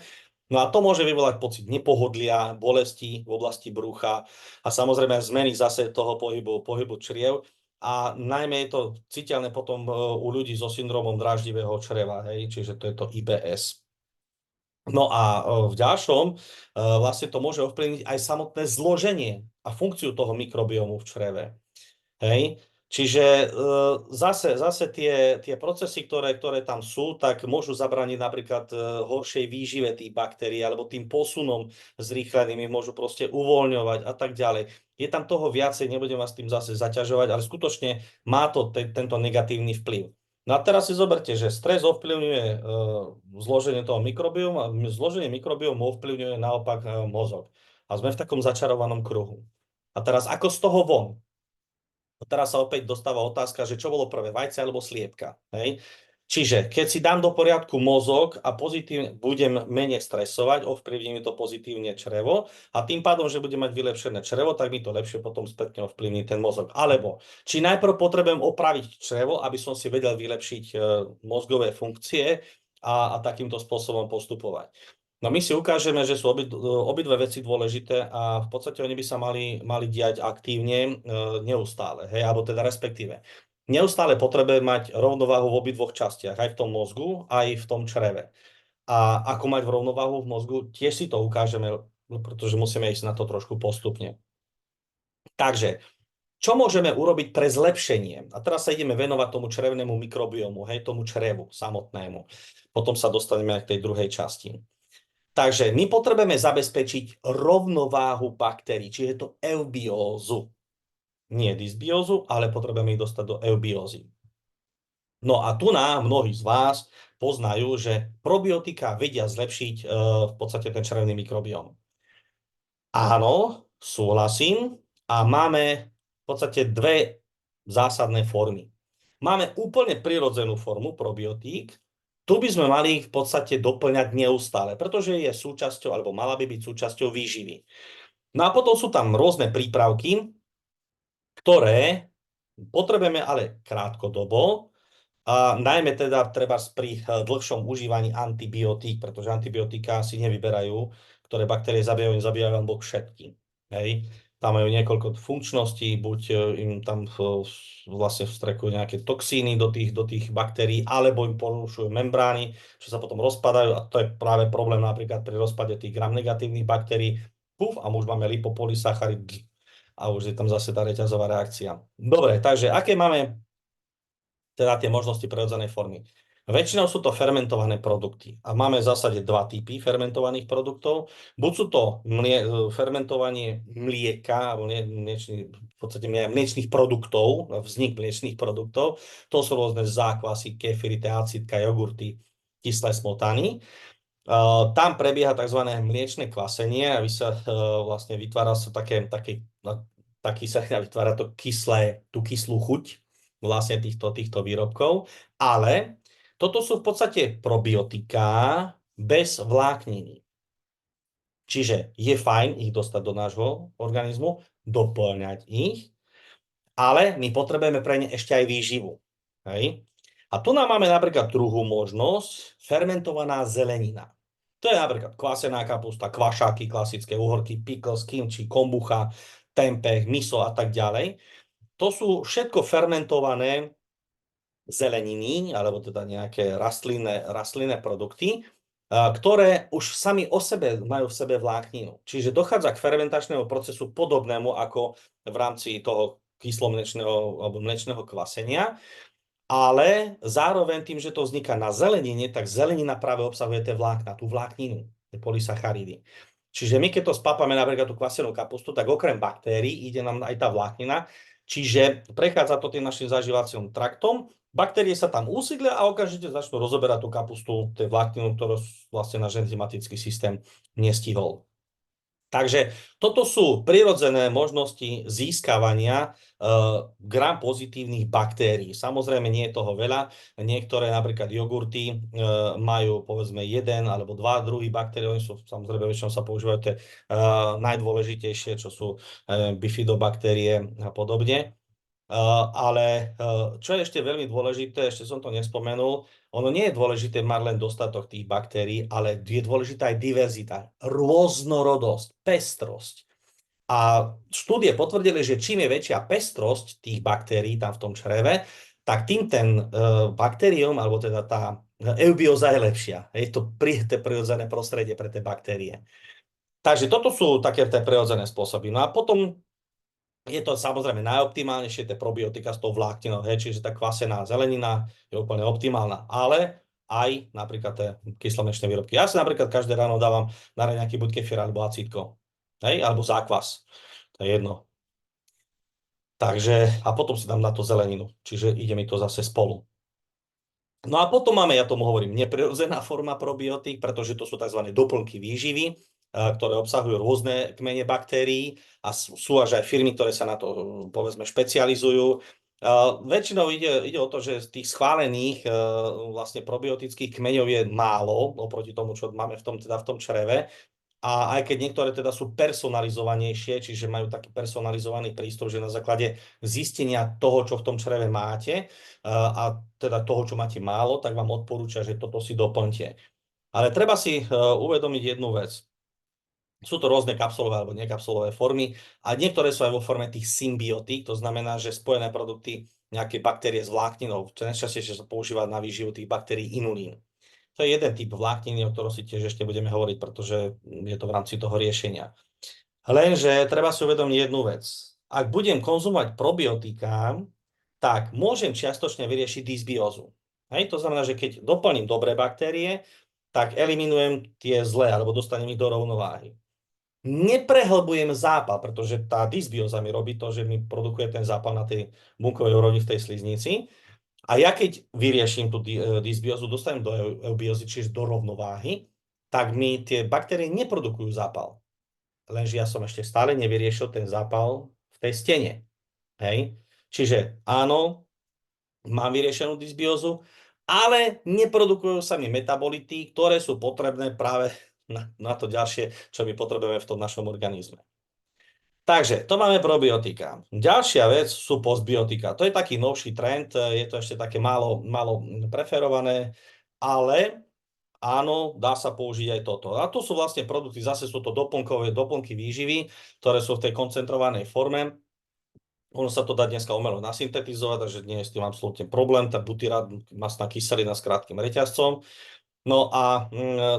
No a to môže vyvolať pocit nepohodlia, bolesti v oblasti brucha a samozrejme zmeny zase toho pohybu čriev. A najmä je to citeľné potom u ľudí so syndromom dráždivého čreva, čiže to je to IBS. No a v ďalšom vlastne to môže ovplyvniť aj samotné zloženie a funkciu toho mikrobiomu v čreve. Hej? Čiže zase tie procesy, ktoré tam sú, tak môžu zabrániť napríklad horšej výžive tých baktérií alebo tým posunom zrýchleným ich môžu proste uvoľňovať a tak ďalej. Je tam toho viacej, nebudem vás tým zase zaťažovať, ale skutočne má to tento negatívny vplyv. No a teraz si zoberte, že stres ovplyvňuje zloženie toho mikrobiomu a zloženie mikrobiomu ovplyvňuje naopak mozog. A sme v takom začarovanom kruhu. A teraz ako z toho von? A teraz sa opäť dostáva otázka, že čo bolo prvé, vajce alebo sliepka. Hej? Čiže keď si dám do poriadku mozog a pozitívne budem menej stresovať, ovplyvní mi to pozitívne črevo a tým pádom, že budem mať vylepšené črevo, tak mi to lepšie potom spätne ovplyvní ten mozog. Alebo či najprv potrebujem opraviť črevo, aby som si vedel vylepšiť mozgové funkcie a takýmto spôsobom postupovať. No my si ukážeme, že sú obidve veci dôležité a v podstate oni by sa mali diať aktívne neustále, hej, alebo teda respektíve. Neustále potrebujeme mať rovnováhu v obidvoch častiach, aj v tom mozgu, aj v tom čreve. A ako mať v rovnováhu v mozgu, tiež si to ukážeme, pretože musíme ísť na to trošku postupne. Takže, čo môžeme urobiť pre zlepšenie? A teraz sa ideme venovať tomu črevnému mikrobiomu, hej, tomu črevu samotnému. Potom sa dostaneme aj k tej druhej časti. Takže my potrebujeme zabezpečiť rovnováhu baktérií, čiže to eubiózu. Nie dysbiózu, ale potrebujeme ich dostať do eubiózy. No a tu mnohí z vás poznajú, že probiotika vedia zlepšiť v podstate ten črevný mikrobióm. Áno, súhlasím. A máme v podstate dve zásadné formy. Máme úplne prirodzenú formu probiotík. Tu by sme mali v podstate doplňať neustále, pretože je súčasťou, alebo mala by byť súčasťou výživy. No a potom sú tam rôzne prípravky, ktoré potrebujeme ale krátkodobo, a najmä teda treba pri dlhšom užívaní antibiotík, pretože antibiotika si nevyberajú, ktoré baktérie zabíjajú len všetky. Hej. Tam majú niekoľko funkčností, buď im tam vlastne vstrekujú nejaké toxíny do tých baktérií, alebo im porušujú membrány, čo sa potom rozpadajú a to je práve problém napríklad pri rozpade tých gram-negatívnych baktérií. Puf, a už máme lipopolysacharid a už je tam zase tá reťazová reakcia. Dobre, takže aké máme teda tie možnosti prirodzenej formy. Väčšinou sú to fermentované produkty a máme v zásade dva typy fermentovaných produktov. Buď sú to fermentovanie mlieka, alebo v podstate mliečných produktov, vznik mliečných produktov. To sú rôzne zákvasy, kefíry, acídka, jogurty, kyslé smotany. Tam prebieha tzv. Mliečne kvasenie a vlastne vytvára sa taký sa vytvára tú kyslú chuť vlastne týchto výrobkov, ale toto sú v podstate probiotiká bez vlákniny. Čiže je fajn ich dostať do nášho organizmu, doplňať ich, ale my potrebujeme pre ne ešte aj výživu. Hej? A tu nám máme napríklad druhú možnosť, fermentovaná zelenina. To je napríklad kvasená kapusta, kvašáky, klasické uhorky, pickles, kimči, kombucha, tempeh, miso a tak ďalej. To sú všetko fermentované zeleniny, alebo teda nejaké rastlinné produkty, ktoré už sami o sebe majú v sebe vlákninu. Čiže dochádza k fermentačnému procesu podobnému ako v rámci toho kyslomlečného alebo mlečného kvasenia, ale zároveň tým, že to vzniká na zelenine, tak zelenina práve obsahuje tie vlákna, tú vlákninu, tie polysacharidy. Čiže my keď to spápame napríklad tú kvasenú kapustu, tak okrem baktérií ide nám aj tá vláknina, čiže prechádza to tým našim zažívacím traktom, baktérie sa tam usídlia a okamžite začnú rozoberať tú kapustu, tie vlákninu, ktorú vlastne náš enzymatický systém nestihol. Takže toto sú prirodzené možnosti získavania gram-pozitívnych baktérií. Samozrejme, nie je toho veľa. Niektoré, napríklad jogurty, majú povedzme jeden alebo dva druhy baktérií. Oni sú, samozrejme, väčšinou sa používajú tie najdôležitejšie, čo sú bifidobaktérie a podobne. Ale čo je ešte veľmi dôležité, ešte som to nespomenul, ono nie je dôležité mať len dostatok tých baktérií, ale je dôležitá aj diverzita, rôznorodosť, pestrosť. A štúdie potvrdili, že čím je väčšia pestrosť tých baktérií tam v tom čreve, tak tým ten baktérium, alebo teda tá eubioza je lepšia. Je to prirodzené prostredie pre tie baktérie. Takže toto sú také tie prirodzené spôsoby. No a potom je to samozrejme najoptimálnejšie, tie probiotika s tou vlákninou, čiže tá kvasená zelenina je úplne optimálna, ale aj napríklad tie kyslomlečné výrobky. Ja si napríklad každé ráno dávam na nejaký buď kefír alebo acítko, alebo zákvas, to je jedno. Takže, a potom si dám na to zeleninu, čiže ide mi to zase spolu. No a potom máme, ja tomu hovorím, neprirodzená forma probiotík, pretože to sú tzv. Doplnky výživy, ktoré obsahujú rôzne kmene baktérií a sú až aj firmy, ktoré sa na to, povedzme, špecializujú. Väčšinou ide o to, že z tých schválených vlastne probiotických kmeňov je málo oproti tomu, čo máme v tom čreve. A aj keď niektoré teda sú personalizovanejšie, čiže majú taký personalizovaný prístup, že na základe zistenia toho, čo v tom čreve máte a teda toho, čo máte málo, tak vám odporúča, že toto si doplňte. Ale treba si uvedomiť jednu vec. Sú to rôzne kapsulové alebo nekapsulové formy a niektoré sú aj vo forme tých symbiotík, to znamená, že spojené produkty nejaké baktérie s vlákninou. Najčastejšie sa používa na výživu tých baktérií inulín. To je jeden typ vlákniny, o ktorom si tiež ešte budeme hovoriť, pretože je to v rámci toho riešenia. Lenže treba si uvedomiť jednu vec. Ak budem konzumovať probiotika, tak môžem čiastočne vyriešiť dysbiózu. Hej, to znamená, že keď doplním dobré baktérie, tak eliminujem tie zlé, alebo dostanem ich do rovnováhy. Neprehlbujem zápal, pretože tá dysbióza mi robí to, že mi produkuje ten zápal na tej bunkovej úrovni v tej sliznici. A ja keď vyrieším tú dysbiózu, dostanem do eubiózy, čiže do rovnováhy, tak mi tie baktérie neprodukujú zápal. Lenže ja som ešte stále nevyriešil ten zápal v tej stene. Hej? Čiže áno, mám vyriešenú dysbiózu, ale neprodukujú sa mi metabolity, ktoré sú potrebné práve na to ďalšie, čo my potrebujeme v tom našom organizme. Takže to máme probiotika. Ďalšia vec sú postbiotika. To je taký novší trend, je to ešte také málo preferované, ale áno, dá sa použiť aj toto. A tu sú vlastne produkty, zase sú to doplnky výživy, ktoré sú v tej koncentrovanej forme. Ono sa to dá dneska umelo nasyntetizovať, takže nie je s tým absolútne problém. Tá butyrát, mastná kyselina s krátkym reťazcom. No a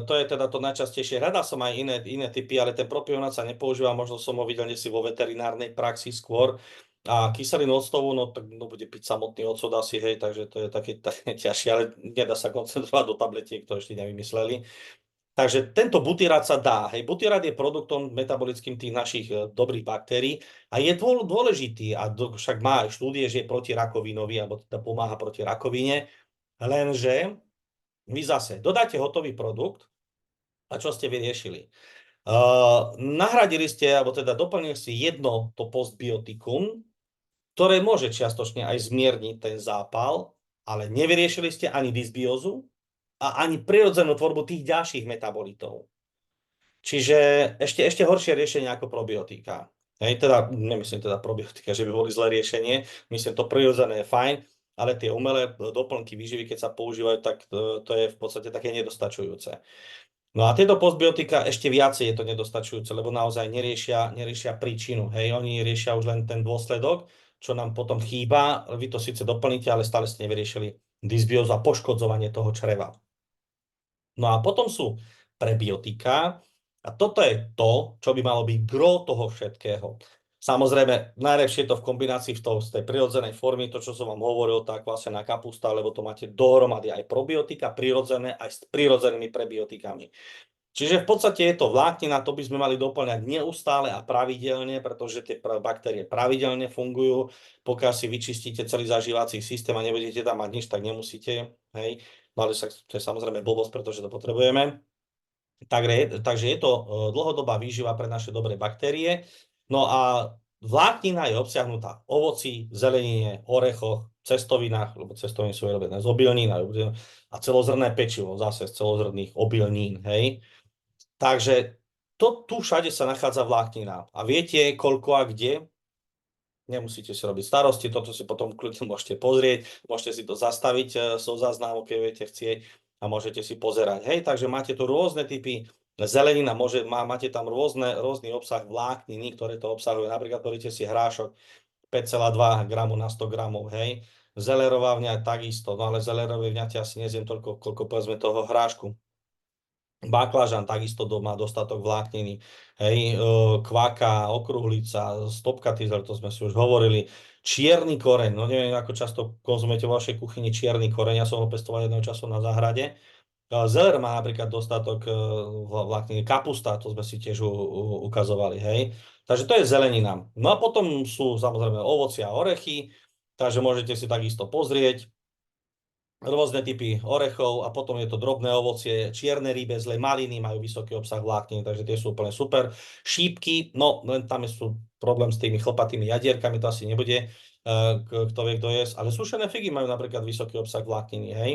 to je teda to najčastejšie. Hľadal som aj iné typy, ale ten propionát sa nepoužíva, možno som ho videl si vo veterinárnej praxi skôr. A kyselinu octovú, no tak bude piť samotný ocot asi, hej, takže to je také ťažšie, ale nedá sa koncentrovať do tabletiek, to ešte nevymysleli. Takže tento butyrát sa dá. Hej, butyrát je produktom metabolickým tých našich dobrých baktérií a je dôležitý, a však má aj štúdie, že je protirakovinový, alebo teda pomáha proti rakovine, lenže vy zase dodáte hotový produkt a čo ste vyriešili? Nahradili ste, alebo teda doplnili si jedno to postbiotikum, ktoré môže čiastočne aj zmierniť ten zápal, ale nevyriešili ste ani dysbiózu a ani prirodzenú tvorbu tých ďalších metabolitov. Čiže ešte horšie riešenie ako probiotika. Hej, teda, nemyslím teda probiotika, že by boli zlé riešenie, myslím to prirodzené je fajn, ale tie umelé doplnky výživy, keď sa používajú, tak to je v podstate také nedostačujúce. No a tieto postbiotika ešte viacej je to nedostačujúce, lebo naozaj neriešia príčinu. Hej, oni riešia už len ten dôsledok, čo nám potom chýba. Vy to síce doplníte, ale stále ste nevyriešili dysbiózu a poškodzovanie toho čreva. No a potom sú prebiotika a toto je to, čo by malo byť gro toho všetkého. Samozrejme, najlepšie je to v kombinácii z tej prirodzenej formy, to, čo som vám hovoril, tá kvasená kapusta, lebo to máte dohromady aj probiotika prirodzené, aj s prirodzenými prebiotikami. Čiže v podstate je to vláknina, to by sme mali doplňať neustále a pravidelne, pretože tie baktérie pravidelne fungujú. Pokiaľ si vyčistíte celý zažívací systém a nebudete tam mať nič, tak nemusíte. Hej. No ale to je samozrejme blbosť, pretože to potrebujeme. Takže je to dlhodobá výživa pre naše dobré baktérie. No a vláknina je obsiahnutá v ovoci, zelenine, orechoch, cestovinách, lebo cestoviny sú vyrobené z obilnín a celozrnné pečivo, zase z celozrnných obilnín, hej. Takže tu všade sa nachádza vláknina. A viete, koľko a kde? Nemusíte si robiť starosti, toto si potom kľudne môžete pozrieť, môžete si to zastaviť so záznamu, keď viete chcieť a môžete si pozerať. Hej, takže máte tu rôzne typy zelenina, máte tam rôzny obsah vlákniny, ktoré to obsahujú. Napríklad poviete si hrášok 5,2 gramu na 100 gramov, hej. Zelerová vňať takisto, no ale zelerové vňate asi nezjem toľko, koľko povedzme toho hrášku. Baklažan takisto má dostatok vlákniny, hej, kvaka, okruhlica, stopkatýzer, to sme si už hovorili, čierny koreň, no neviem, ako často konzumujete vo vašej kuchyni čierny koreň, ja som ho pestoval jedného času na záhrade. Zeler má napríklad dostatok vlákniny, kapusta, to sme si tiež ukazovali, hej. Takže to je zelenina. No a potom sú samozrejme ovocia a orechy, takže môžete si takisto pozrieť rôzne typy orechov a potom je to drobné ovocie, čierne rýbezle, maliny majú vysoký obsah vlákniny, takže tie sú úplne super. Šípky, no len tam sú problém s tými chlpatými jadierkami, to asi nebude, kto vie, kto je, ale sušené figy majú napríklad vysoký obsah vlákniny, hej.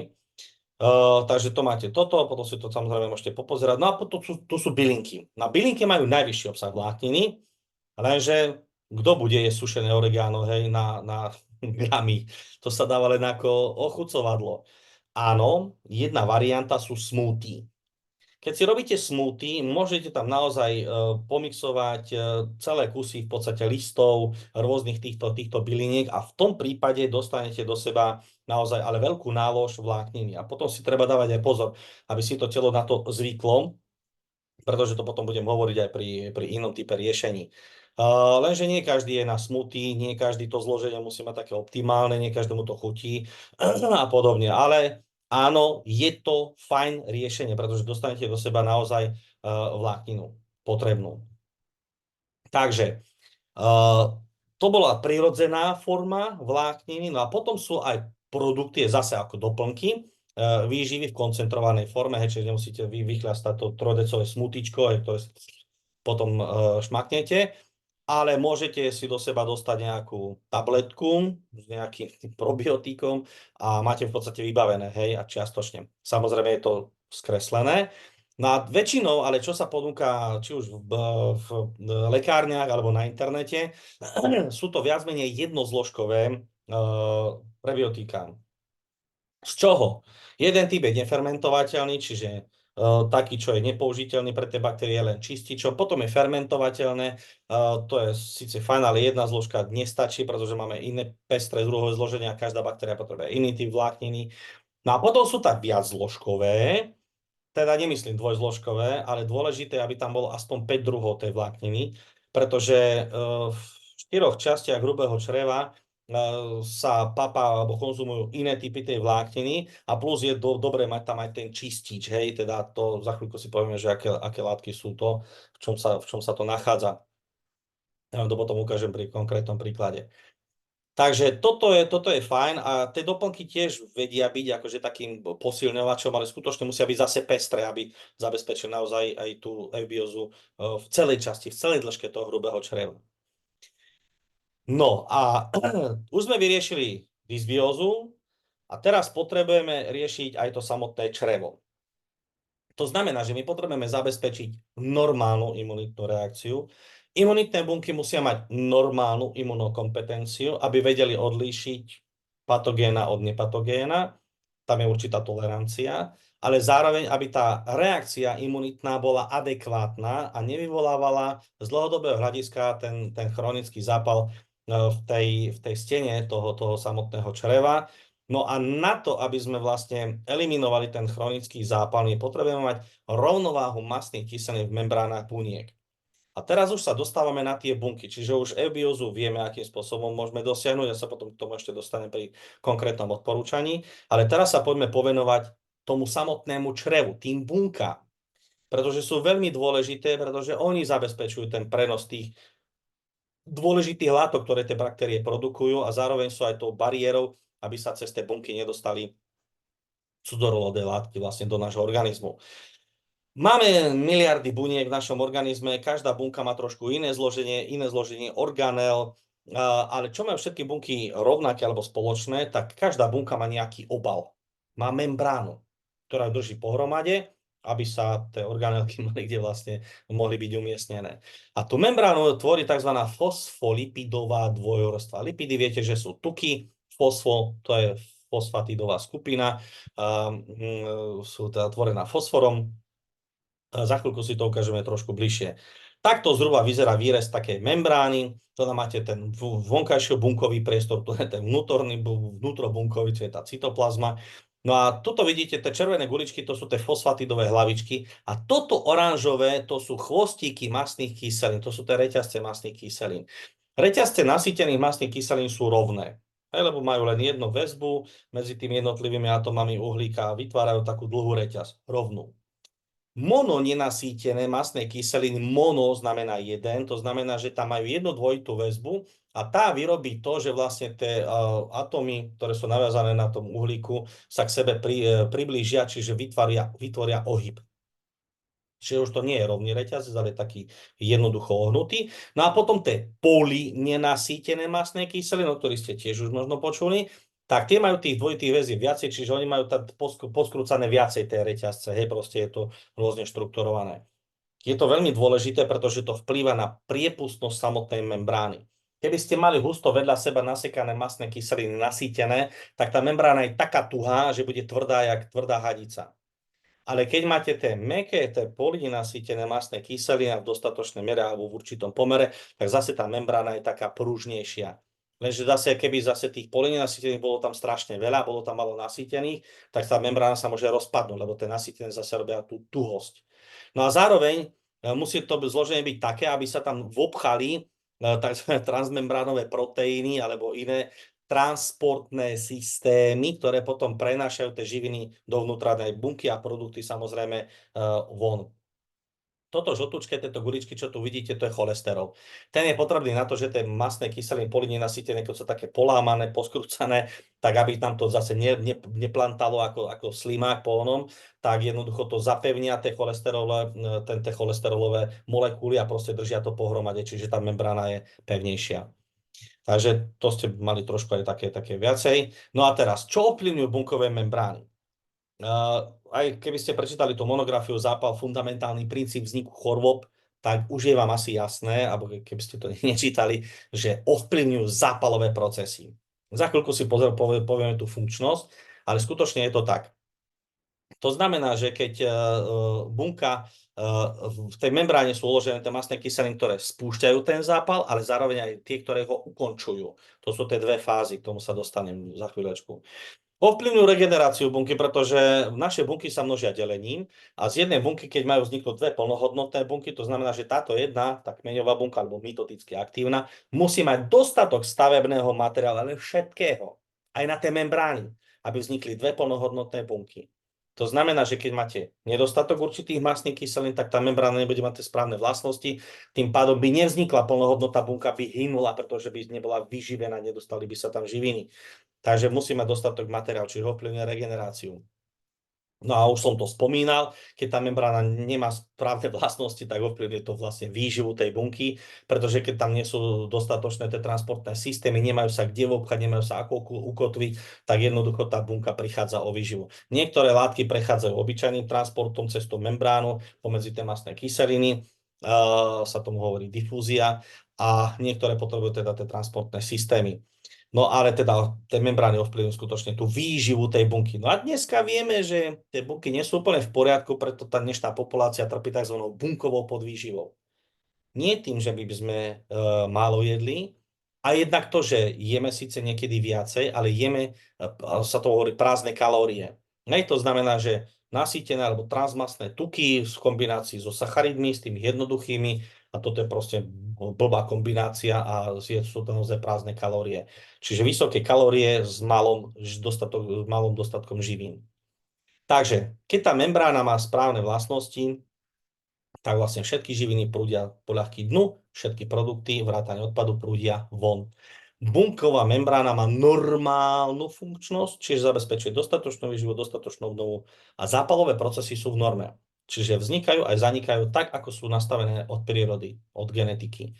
Takže to máte toto, potom si to samozrejme môžete popozerať. No a potom tu sú bylinky. Na bylinky majú najvyšší obsah vlákniny, lenže kto bude jesť sušené oregano, hej, na gramy. To sa dáva len ako ochucovadlo. Áno, jedna varianta sú smoothie. Keď si robíte smoothie, môžete tam naozaj pomixovať celé kusy v podstate listov, rôznych týchto byliniek a v tom prípade dostanete do seba naozaj ale veľkú nálož vlákniny. A potom si treba dávať aj pozor, aby si to telo na to zvyklo, pretože to potom budem hovoriť aj pri inom type riešení. Lenže nie každý je na smoothie, nie každý to zloženie musí mať také optimálne, nie každému to chutí a podobne. Ale áno, je to fajn riešenie, pretože dostanete do seba naozaj vlákninu potrebnú. Takže to bola prirodzená forma vlákniny, no a potom sú aj produkty, zase ako doplnky, výživy v koncentrovanej forme, čiže nemusíte vychľastať to trojdecové smutíčko, ktoré potom šmaknete, ale môžete si do seba dostať nejakú tabletku s nejakým probiotikom a máte v podstate vybavené, hej, a čiastočne. Samozrejme je to skreslené. No a väčšinou, ale čo sa ponúka, či už v lekárniach alebo na internete, sú to viac menej jednozložkové prebiotika. Z čoho? Jeden typ je nefermentovateľný, čiže taký, čo je nepoužiteľný pre tie baktérie, len čističom. Potom je fermentovateľné, to je síce fajn, ale jedna zložka nestačí, pretože máme iné pestré druhové zloženia, každá baktéria potrebuje iný typ vlákniny. No a potom sú tak viac zložkové, teda nemyslím dvojzložkové, ale dôležité, aby tam bolo aspoň 5 druhov tej vlákniny, pretože v 4 častiach hrubého čreva sa papá alebo konzumujú iné typy tej vlákniny a plus je dobre mať tam aj ten čistič, hej, teda to za chvíľku si povieme, že aké látky sú to, v čom sa to nachádza. Ja vám to potom ukážem pri konkrétnom príklade. Takže toto je fajn a tie doplnky tiež vedia byť akože takým posilňovačom, ale skutočne musia byť zase pestré, aby zabezpečili naozaj aj tú eubiózu v celej časti, v celej dĺžke toho hrubého čreva. No a už sme vyriešili dysbiózu a teraz potrebujeme riešiť aj to samotné črevo. To znamená, že my potrebujeme zabezpečiť normálnu imunitnú reakciu. Imunitné bunky musia mať normálnu imunokompetenciu, aby vedeli odlíšiť patogéna od nepatogéna. Tam je určitá tolerancia, ale zároveň, aby tá reakcia imunitná bola adekvátna a nevyvolávala z dlhodobého hľadiska ten chronický zápal v tej stene toho samotného čreva. No a na to, aby sme vlastne eliminovali ten chronický zápal, my potrebujeme mať rovnováhu mastných kyselín v membránach buniek. A teraz už sa dostávame na tie bunky, čiže už eubiózu vieme, akým spôsobom môžeme dosiahnuť, ja sa potom k tomu ešte dostanem pri konkrétnom odporúčaní, ale teraz sa poďme povenovať tomu samotnému črevu, tým bunkám, pretože sú veľmi dôležité, pretože oni zabezpečujú ten prenos tých dôležitých látok, ktoré tie baktérie produkujú a zároveň sú aj tou bariérou, aby sa cez tie bunky nedostali cudzorovodné látky vlastne do nášho organizmu. Máme miliardy buniek v našom organizme, každá bunka má trošku iné zloženie organel, ale čo majú všetky bunky rovnaké alebo spoločné, tak každá bunka má nejaký obal. Má membránu, ktorá drží pohromade, aby sa tie organelky mali kde vlastne mohli byť umiestnené. A tú membránu tvorí tzv. Fosfolipidová dvojvrstva. Lipidy viete, že sú tuky, fosfo, to je fosfatidová skupina, sú teda tvorená fosforom. Za chvíľku si to ukážeme trošku bližšie. Takto zhruba vyzerá výrez takej membrány. Teda máte ten vonkajší bunkový priestor, to je ten vnútrobunkový, čo je tá cytoplazma. No a tuto vidíte, tie červené guličky, to sú tie fosfatidové hlavičky a toto oranžové, to sú chvostíky mastných kyselín, to sú tie reťazce mastných kyselín. Reťazce nasýtených mastných kyselín sú rovné, lebo majú len jednu väzbu medzi tými jednotlivými atomami uhlíka a vytvárajú takú dlhú reťaz, rovnú. Mono nenasýtené mastné kyseliny, mono znamená jeden, to znamená, že tam majú jednu dvojitú väzbu a tá vyrobí to, že vlastne tie atómy, ktoré sú naviazané na tom uhlíku, sa k sebe priblížia, čiže vytvoria ohyb. Čiže už to nie je rovný reťazec, ale taký jednoducho ohnutý. No a potom tie polynenasýtené mastné kyseliny, o ktorých ste tiež už možno počuli, tak tie majú tých dvojitých väzieb viacej, čiže oni majú poskrúcané viacej tie reťazce, hej, proste je to rôzne štrukturované. Je to veľmi dôležité, pretože to vplýva na priepustnosť samotnej membrány. Keby ste mali husto vedľa seba nasekané mastné kyseliny nasýtené, tak tá membrána je taká tuhá, že bude tvrdá jak tvrdá hadica. Ale keď máte tie mäkké, tie polynasýtené mastné kyseliny v dostatočnej miere alebo v určitom pomere, tak zase tá membrána je taká pružnejšia. Lenže zase, keby zase tých polynasýtených bolo tam strašne veľa, bolo tam malo nasýtených, tak tá membrána sa môže rozpadnúť, lebo tie nasýtené zase robia tú tuhosť. No a zároveň musí to zloženie byť také, aby sa tam vopchali tzv. Transmembránové proteíny alebo iné transportné systémy, ktoré potom prenášajú tie živiny do vnútornej bunky a produkty samozrejme von. Toto žltučké, tieto guličky, čo tu vidíte, to je cholesterol. Ten je potrebný na to, že tie mastné kyseliny polynenasýtené, keď sú také polámané, poskrúcané, tak aby tam to zase neplantalo ako slimák po onom, tak jednoducho to zapevnia tie cholesterolové molekuly a proste držia to pohromade, čiže tá membrána je pevnejšia. Takže to ste mali trošku aj také viacej. No a teraz, čo ovplyvňujú bunkové membrány? Aj keby ste prečítali tú monografiu Zápal, fundamentálny princíp vzniku chorôb, tak už je vám asi jasné, alebo keby ste to nečítali, že ovplyvňujú zápalové procesy. Za chvíľku si povieme tú funkčnosť, ale skutočne je to tak. To znamená, že keď bunka v tej membráne sú uložené tie mastné kyseliny, ktoré spúšťajú ten zápal, ale zároveň aj tie, ktoré ho ukončujú. To sú tie dve fázy, k tomu sa dostanem za chvíľočku. Ovplyvňujú regeneráciu bunky, pretože naše bunky sa množia delením a z jednej bunky, keď majú vzniknúť dve plnohodnotné bunky, to znamená, že táto jedna, tá kmeňová bunka alebo mitoticky aktívna, musí mať dostatok stavebného materiálu, ale všetkého, aj na tej membrány, aby vznikli dve plnohodnotné bunky. To znamená, že keď máte nedostatok určitých mastných kyselín, tak tá membrána nebude mať tie správne vlastnosti, tým pádom by nevznikla plnohodnotná bunka, by hynula, pretože by nebola vyživená, nedostali by sa tam živiny. Takže musí mať dostatok materiálu, čiže ovplyvňuje regeneráciu. No a už som to spomínal, keď tá membrána nemá správne vlastnosti, tak ovplyvňuje to vlastne výživu tej bunky, pretože keď tam nie sú dostatočné tie transportné systémy, nemajú sa kde vopchať, nemajú sa ako ukotviť, tak jednoducho tá bunka prichádza o výživu. Niektoré látky prechádzajú obyčajným transportom cez tú membránu pomedzi tie mastné kyseliny, sa tomu hovorí difúzia, a niektoré potrebujú teda tie transportné systémy. No ale teda tie membrány ovplyvňujú skutočne tú výživu tej bunky. No a dneska vieme, že tie bunky nie sú úplne v poriadku, preto tá dnešná populácia trpí tzv. Bunkovou podvýživou. Nie tým, že by sme málo jedli, a jednak to, že jeme síce niekedy viacej, ale jeme, sa to hovorí, prázdne kalórie. Hej, to znamená, že nasýtené alebo transmastné tuky v kombinácii so sacharidmi, s tými jednoduchými, a toto je proste blbá kombinácia a sú to naozaj prázdne kalórie. Čiže vysoké kalórie s malým dostatkom živín. Takže, keď tá membrána má správne vlastnosti, tak vlastne všetky živiny prúdia poľahky dnu, všetky produkty, vrátane odpadu prúdia von. Bunková membrána má normálnu funkčnosť, čiže zabezpečuje dostatočnú výživu, dostatočnú obnovu a zápalové procesy sú v norme. Čiže vznikajú aj zanikajú tak, ako sú nastavené od prírody, od genetiky.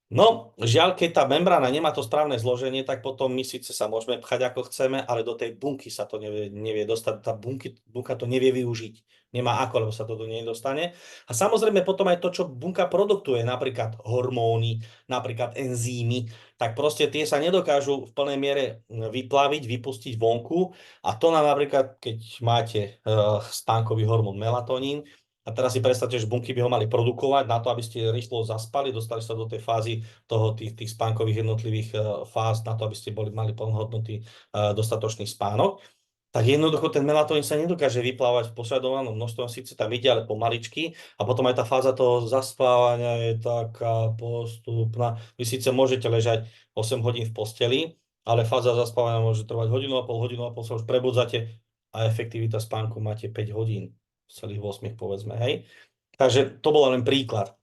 No, žiaľ, keď tá membrána nemá to správne zloženie, tak potom my síce sa môžeme pchať ako chceme, ale do tej bunky sa to nevie dostať, tá bunka to nevie využiť. Nemá ako, lebo sa to do nej dostane. A samozrejme potom aj to, čo bunka produktuje, napríklad hormóny, napríklad enzýmy, tak proste tie sa nedokážu v plnej miere vyplaviť, vypustiť vonku. A to nám napríklad, keď máte spánkový hormón melatonín, a teraz si predstavte, že bunky by ho mali produkovať na to, aby ste rýchlo zaspali, dostali sa do tej fázy tých spánkových jednotlivých fáz, na to, aby ste mali plnohodnotný dostatočný spánok. Tak jednoducho ten melatonín sa nedokáže vyplávať v požadovanom množstve, síce tam ide, ale pomaličky, a potom aj tá fáza toho zaspávania je taká postupná. Vy síce môžete ležať 8 hodín v posteli, ale fáza zaspávania môže trvať hodinu a pol sa už prebudzate a efektivita spánku máte 5 hodín z celých 8, povedzme, hej. Takže to bol len príklad.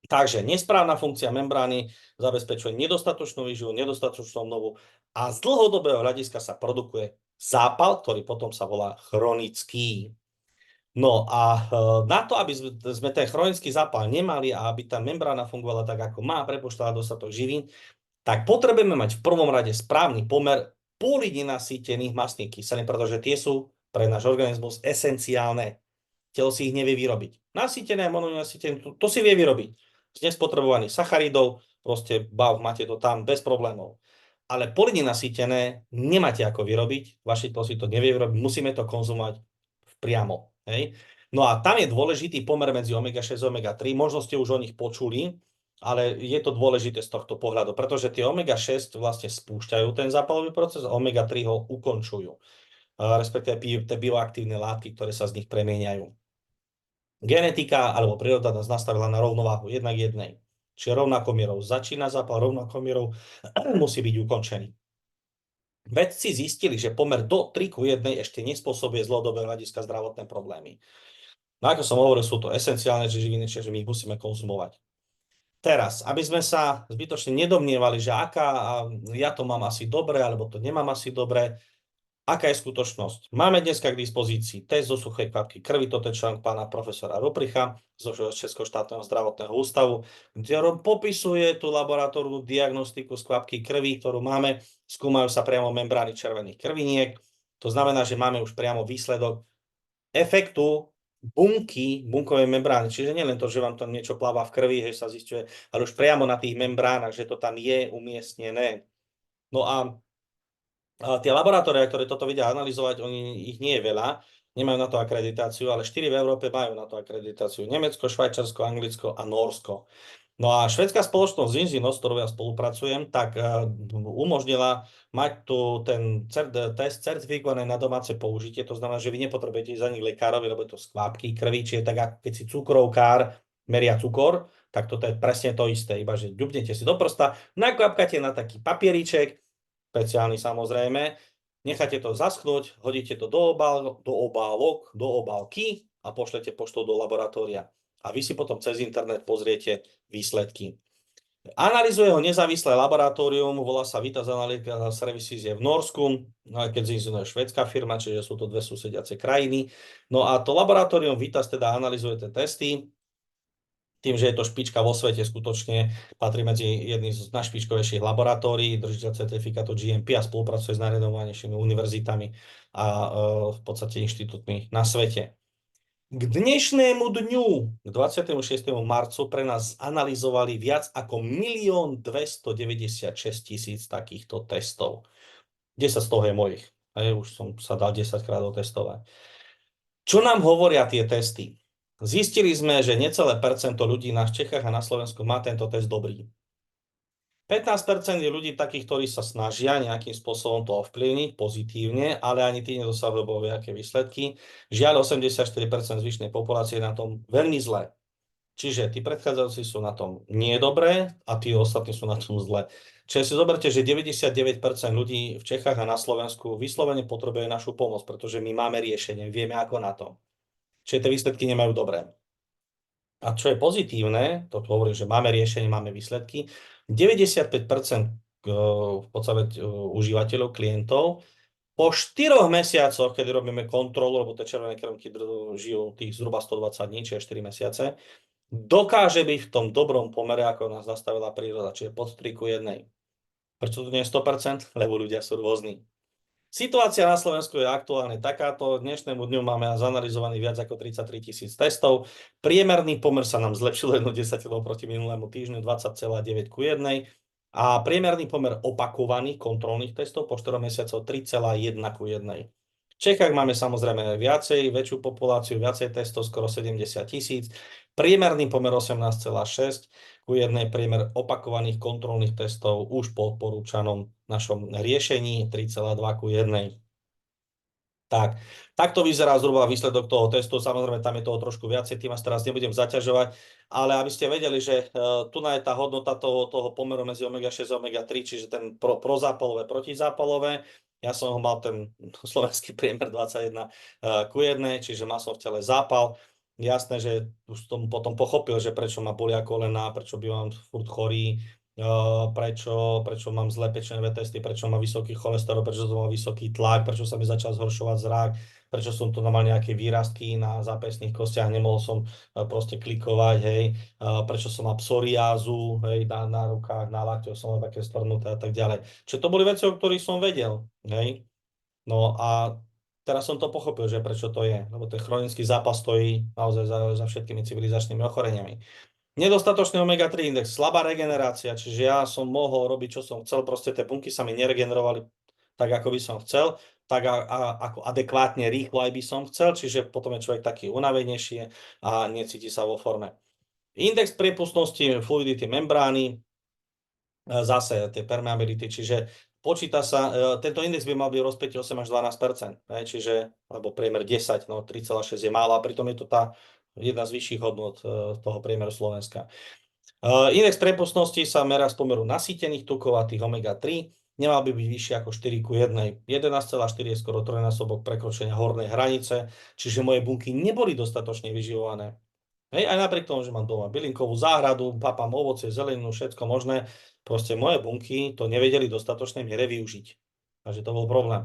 Takže nesprávna funkcia membrány zabezpečuje nedostatočnú výživu, nedostatočnú obnovu a z dlhodobého hľadiska sa produkuje zápal, ktorý potom sa volá chronický. No a na to, aby sme ten chronický zápal nemali a aby tá membrána fungovala tak, ako má, prepušťala dostatok živín, tak potrebujeme mať v prvom rade správny pomer polynenasýtených mastných kyselín, pretože tie sú pre náš organizmus esenciálne. Telo si ich nevie vyrobiť. Nasýtené a mononasýtené, to si vie vyrobiť. Z nespotrebovaných sacharidov, proste máte to tam bez problémov. Ale polynenasýtené nemáte ako vyrobiť, vaše telo si to nevie vyrobiť, musíme to konzumovať v priamo. Hej? No a tam je dôležitý pomer medzi omega-6 a omega-3. Možno ste už o nich počuli, ale je to dôležité z tohto pohľadu, pretože tie omega-6 vlastne spúšťajú ten zápalový proces a omega-3 ho ukončujú. Respektíve tie bioaktívne látky, ktoré sa z nich premieňajú. Genetika alebo príroda nás nastavila na rovnováhu 1:1. Čiže rovnakou mierou začína zápal, rovnakou mierou musí byť ukončený. Vedci zistili, že pomer do 3:1 ešte nespôsobuje z dlhodobého hľadiska zdravotné problémy. No ako som hovoril, sú to esenciálne živiny, čiže my ich musíme konzumovať. Teraz, aby sme sa zbytočne nedomnievali, že ja to mám asi dobre, alebo to nemám asi dobre, aká je skutočnosť? Máme dneska k dispozícii test zo suchej kvapky krvi, toto je článok pána profesora Rupricha zo Českého štátneho zdravotného ústavu, kde on popisuje tú laboratórnu diagnostiku z kvapky krvi, ktorú máme, skúmajú sa priamo membrány červených krviniek, to znamená, že máme už priamo výsledok efektu bunkovej membrány, čiže nie len to, že vám to niečo pláva v krvi, že sa zisťuje, ale už priamo na tých membránach, že to tam je umiestnené. No a tie laboratória, ktoré toto vedia analyzovať, ich nie je veľa, nemajú na to akreditáciu, ale 4 v Európe majú na to akreditáciu. Nemecko, Švajčiarsko, Anglicko a Nórsko. No a švédská spoločnosť Zinzinos, s ktorou ja spolupracujem, tak umožnila mať tu ten test certifikovaný na domáce použitie. To znamená, že vy nepotrebujete ísť ani lekárovi, lebo je to z kvapky krvi, čiže tak ako keď si cukrovkár meria cukor, tak toto je presne to isté, iba že ďubnete si do prsta, nakvapkáte na taký papieriček, špeciálny samozrejme, necháte to zaschnúť, hodíte to do obálky a pošlete poštou do laboratória. A vy si potom cez internet pozriete výsledky. Analyzuje ho nezávislé laboratórium, volá sa Vitas Analytical Services, je v Norsku, keď Zinzino je švédská firma, čiže sú to dve susediace krajiny. No a to laboratórium Vitas teda analyzuje tie testy, tým, že je to špička vo svete, skutočne patrí medzi jedným z najšpičkovejších laboratórií, držiteľ certifikátu GMP a spolupracuje s najrenomovanejšími univerzitami a v podstate inštitútmi na svete. K dnešnému dňu, k 26. marcu, pre nás analyzovali viac ako 1 296 000 takýchto testov. 10 z toho je mojich. Už som sa dal 10 krát otestovať. Čo nám hovoria tie testy? Zistili sme, že necelé percento ľudí v Čechách a na Slovensku má tento test dobrý. 15% je ľudí takých, ktorí sa snažia nejakým spôsobom to ovplyvniť pozitívne, ale ani tí nedosahujú nejaké výsledky. Žiaľ, 84% zvyšnej populácie je na tom veľmi zle. Čiže tí predchádzajúci sú na tom nie dobré a tí ostatní sú na tom zle. Čiže si zoberte, že 99% ľudí v Čechách a na Slovensku vyslovene potrebuje našu pomoc, pretože my máme riešenie, vieme ako na to. Čiže tie výsledky nemajú dobré. A čo je pozitívne, to hovorím, že máme riešenie, máme výsledky, 95% v podstate užívateľov, klientov, po 4 mesiacoch, keď robíme kontrolu, lebo tie červené krvinky žijú tých zhruba 120 dní, čiže 4 mesiace, dokáže byť v tom dobrom pomere, ako nás nastavila príroda, čiže pod 3:1. Prečo to nie je 100%? Lebo ľudia sú rôzni. Situácia na Slovensku je aktuálne takáto. Dnešnému dňu máme zanalizovaný viac ako 33 000 testov. Priemerný pomer sa nám zlepšil 1 desatinu proti minulému týždňu 20,9:1 a priemerný pomer opakovaných kontrolných testov po 4 mesiacov 3,1:1. V Čechách máme samozrejme väčšiu populáciu, viacej testov, skoro 70 000. Priemerný pomer 18,6:1, priemer opakovaných kontrolných testov už po odporúčanom našom riešení 3,2:1. Takto vyzerá zhruba výsledok toho testu. Samozrejme, tam je toho trošku viacej, tým vás teraz nebudem zaťažovať, ale aby ste vedeli, že tu je tá hodnota toho pomeru medzi omega-6 a omega-3, čiže ten prozápalové, protizápalové. Ja som ho mal ten slovenský priemer 21:1, čiže mal som v tele zápal. Jasné, že už som potom pochopil, že prečo ma bolia kolená, prečo bývam furt chorý, prečo mám zlé pečené testy, prečo mám vysoký cholesterol, prečo som mal vysoký tlak, prečo sa mi začal zhoršovať zrak, prečo som tu mal nejaké výrastky na zápesných kostiach, nemohol som proste klikovať, hej, prečo som mal psoriázu, hej, na rukách, na lakťoch som mal také stvrnuté a tak ďalej. Čiže to boli veci, o ktorých som vedel, hej. No a teraz som to pochopil, že prečo to je, lebo ten chronický zápas stojí naozaj za všetkými civilizačnými ochoreniami. Nedostatočný omega-3 index, slabá regenerácia, čiže ja som mohol robiť, čo som chcel, proste tie bunky sa mi neregenerovali tak, ako by som chcel. tak ako adekvátne rýchlo aj by som chcel, čiže potom je človek taký unavenejší a necíti sa vo forme. Index priepustnosti fluidity membrány, zase tie permeability, čiže počíta sa, tento index by mal byť v rozpätí 8 až 12%, čiže, alebo priemer 10, no 3,6 je málo a pritom je to tá jedna z vyšších hodnot toho priemeru Slovenska. Index priepustnosti sa merá z pomeru nasýtených tukov a tých omega-3. Nemal by byť vyšší ako 4 ku 1. 11,4 je skoro trojnásobok prekročenia hornej hranice, čiže moje bunky neboli dostatočne vyživované. Hej, aj napriek tomu, že mám doma bylinkovú záhradu, papám ovocie, zeleninu, všetko možné, proste moje bunky to nevedeli v dostatočnej miere využiť. Takže to bol problém.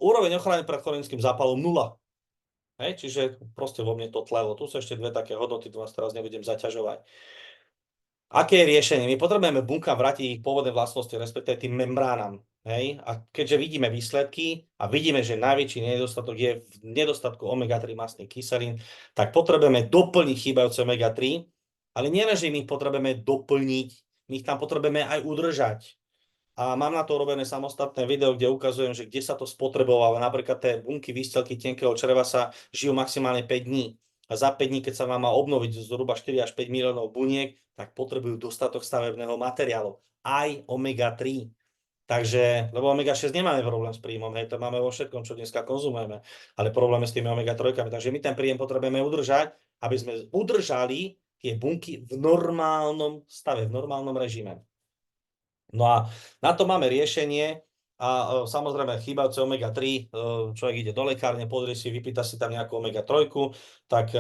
Úroveň ochrany pred chronickým zápalom 0. Hej, čiže proste vo mne to tlelo. Tu sú ešte dve také hodnoty, tu vás teraz nebudem zaťažovať. Aké je riešenie? My potrebujeme bunkám vrátiť ich pôvodné vlastnosti, respektíve tým membránam. Hej? A keďže vidíme výsledky a vidíme, že najväčší nedostatok je v nedostatku omega-3 mastných kyselín, tak potrebujeme doplniť chýbajúce omega-3, ale nielen, že my ich potrebujeme doplniť, my ich tam potrebujeme aj udržať. A mám na to urobené samostatné video, kde ukazujem, že kde sa to spotrebováva. Napríklad tie bunky výstelky tenkého čreva sa žijú maximálne 5 dní. A za 5 dní, keď sa vám má obnoviť zhruba 4 až 5 miliónov buniek, tak potrebujú dostatok stavebného materiálu. Aj omega-3. Takže, lebo omega-6 nemáme problém s príjmom, hej, to máme vo všetkom, čo dneska konzumujeme. Ale problém je s tými omega-3. Takže my ten príjem potrebujeme udržať, aby sme udržali tie bunky v normálnom stave, v normálnom režime. No a na to máme riešenie a samozrejme chýbajúce omega-3, človek ide do lekárne, pozrie si, vypýta si tam nejakú omega-3, tak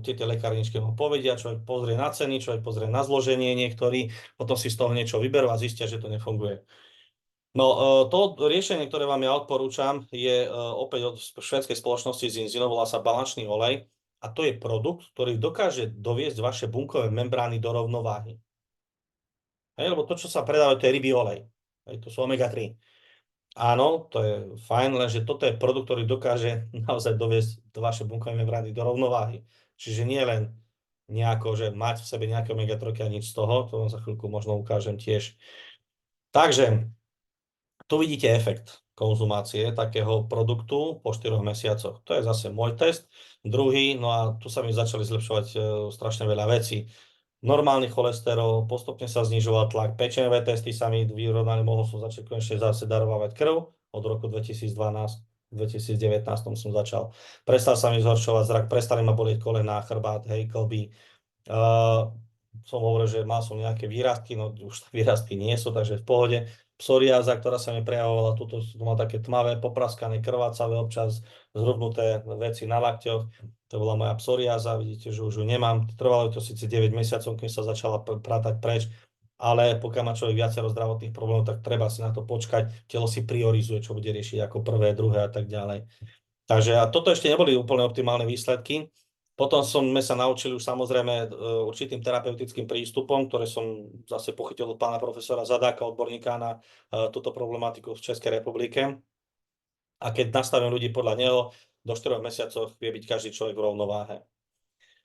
tie lekárničky mu povedia, človek pozrie na ceny, človek pozrie na zloženie niektorý, potom si z toho niečo vyberú a zistia, že to nefunguje. No, to riešenie, ktoré vám ja odporúčam, je opäť od švédskej spoločnosti Zinzino, volá sa balančný olej a to je produkt, ktorý dokáže doviesť vaše bunkové membrány do rovnováhy. Hej, lebo to, čo sa predáva, to je rybí olej. Hej, to sú omega-3. Áno, to je fajn, lenže toto je produkt, ktorý dokáže naozaj doviesť vaše bunkové membrány do rovnováhy. Čiže nie len nejako, že mať v sebe nejaké omega-3 a nič z toho, to vám za chvíľku možno ukážem tiež. Takže tu vidíte efekt konzumácie takého produktu po 4 mesiacoch. To je zase môj test. Druhý, no a tu sa mi začali zlepšovať strašne veľa vecí. Normálny cholesterol, postupne sa znižoval tlak, pečenové testy sa mi vyrovnali, mohol som začať konečne zase darovať krv od roku 2012. V 2019 som začal. Prestal sa mi zhoršovať zrak, prestali ma bolieť kolená, chrbát, hej, klby. Som hovoril, že mal som nejaké výrastky, no už výrastky nie sú, takže v pohode. Psoriáza, ktorá sa mi prejavovala, tuto som mal také tmavé, popraskané, krvácavé občas, zhrubnuté veci na lakťoch. To bola moja psoriáza, vidíte, že už ju nemám. Trvalo to síce 9 mesiacov, kým sa začala prátať preč, ale pokiaľ má človek viacero zdravotných problémov, tak treba si na to počkať. Telo si priorizuje, čo bude riešiť ako prvé, druhé a tak ďalej. Takže a toto ešte neboli úplne optimálne výsledky. Potom sme sa naučili už samozrejme určitým terapeutickým prístupom, ktoré som zase pochytil od pána profesora Zadáka, odborníka na túto problematiku v Českej republike. A keď nastavím ľudí podľa neho, do 4 mesiacov vie byť každý človek v rovnováhe.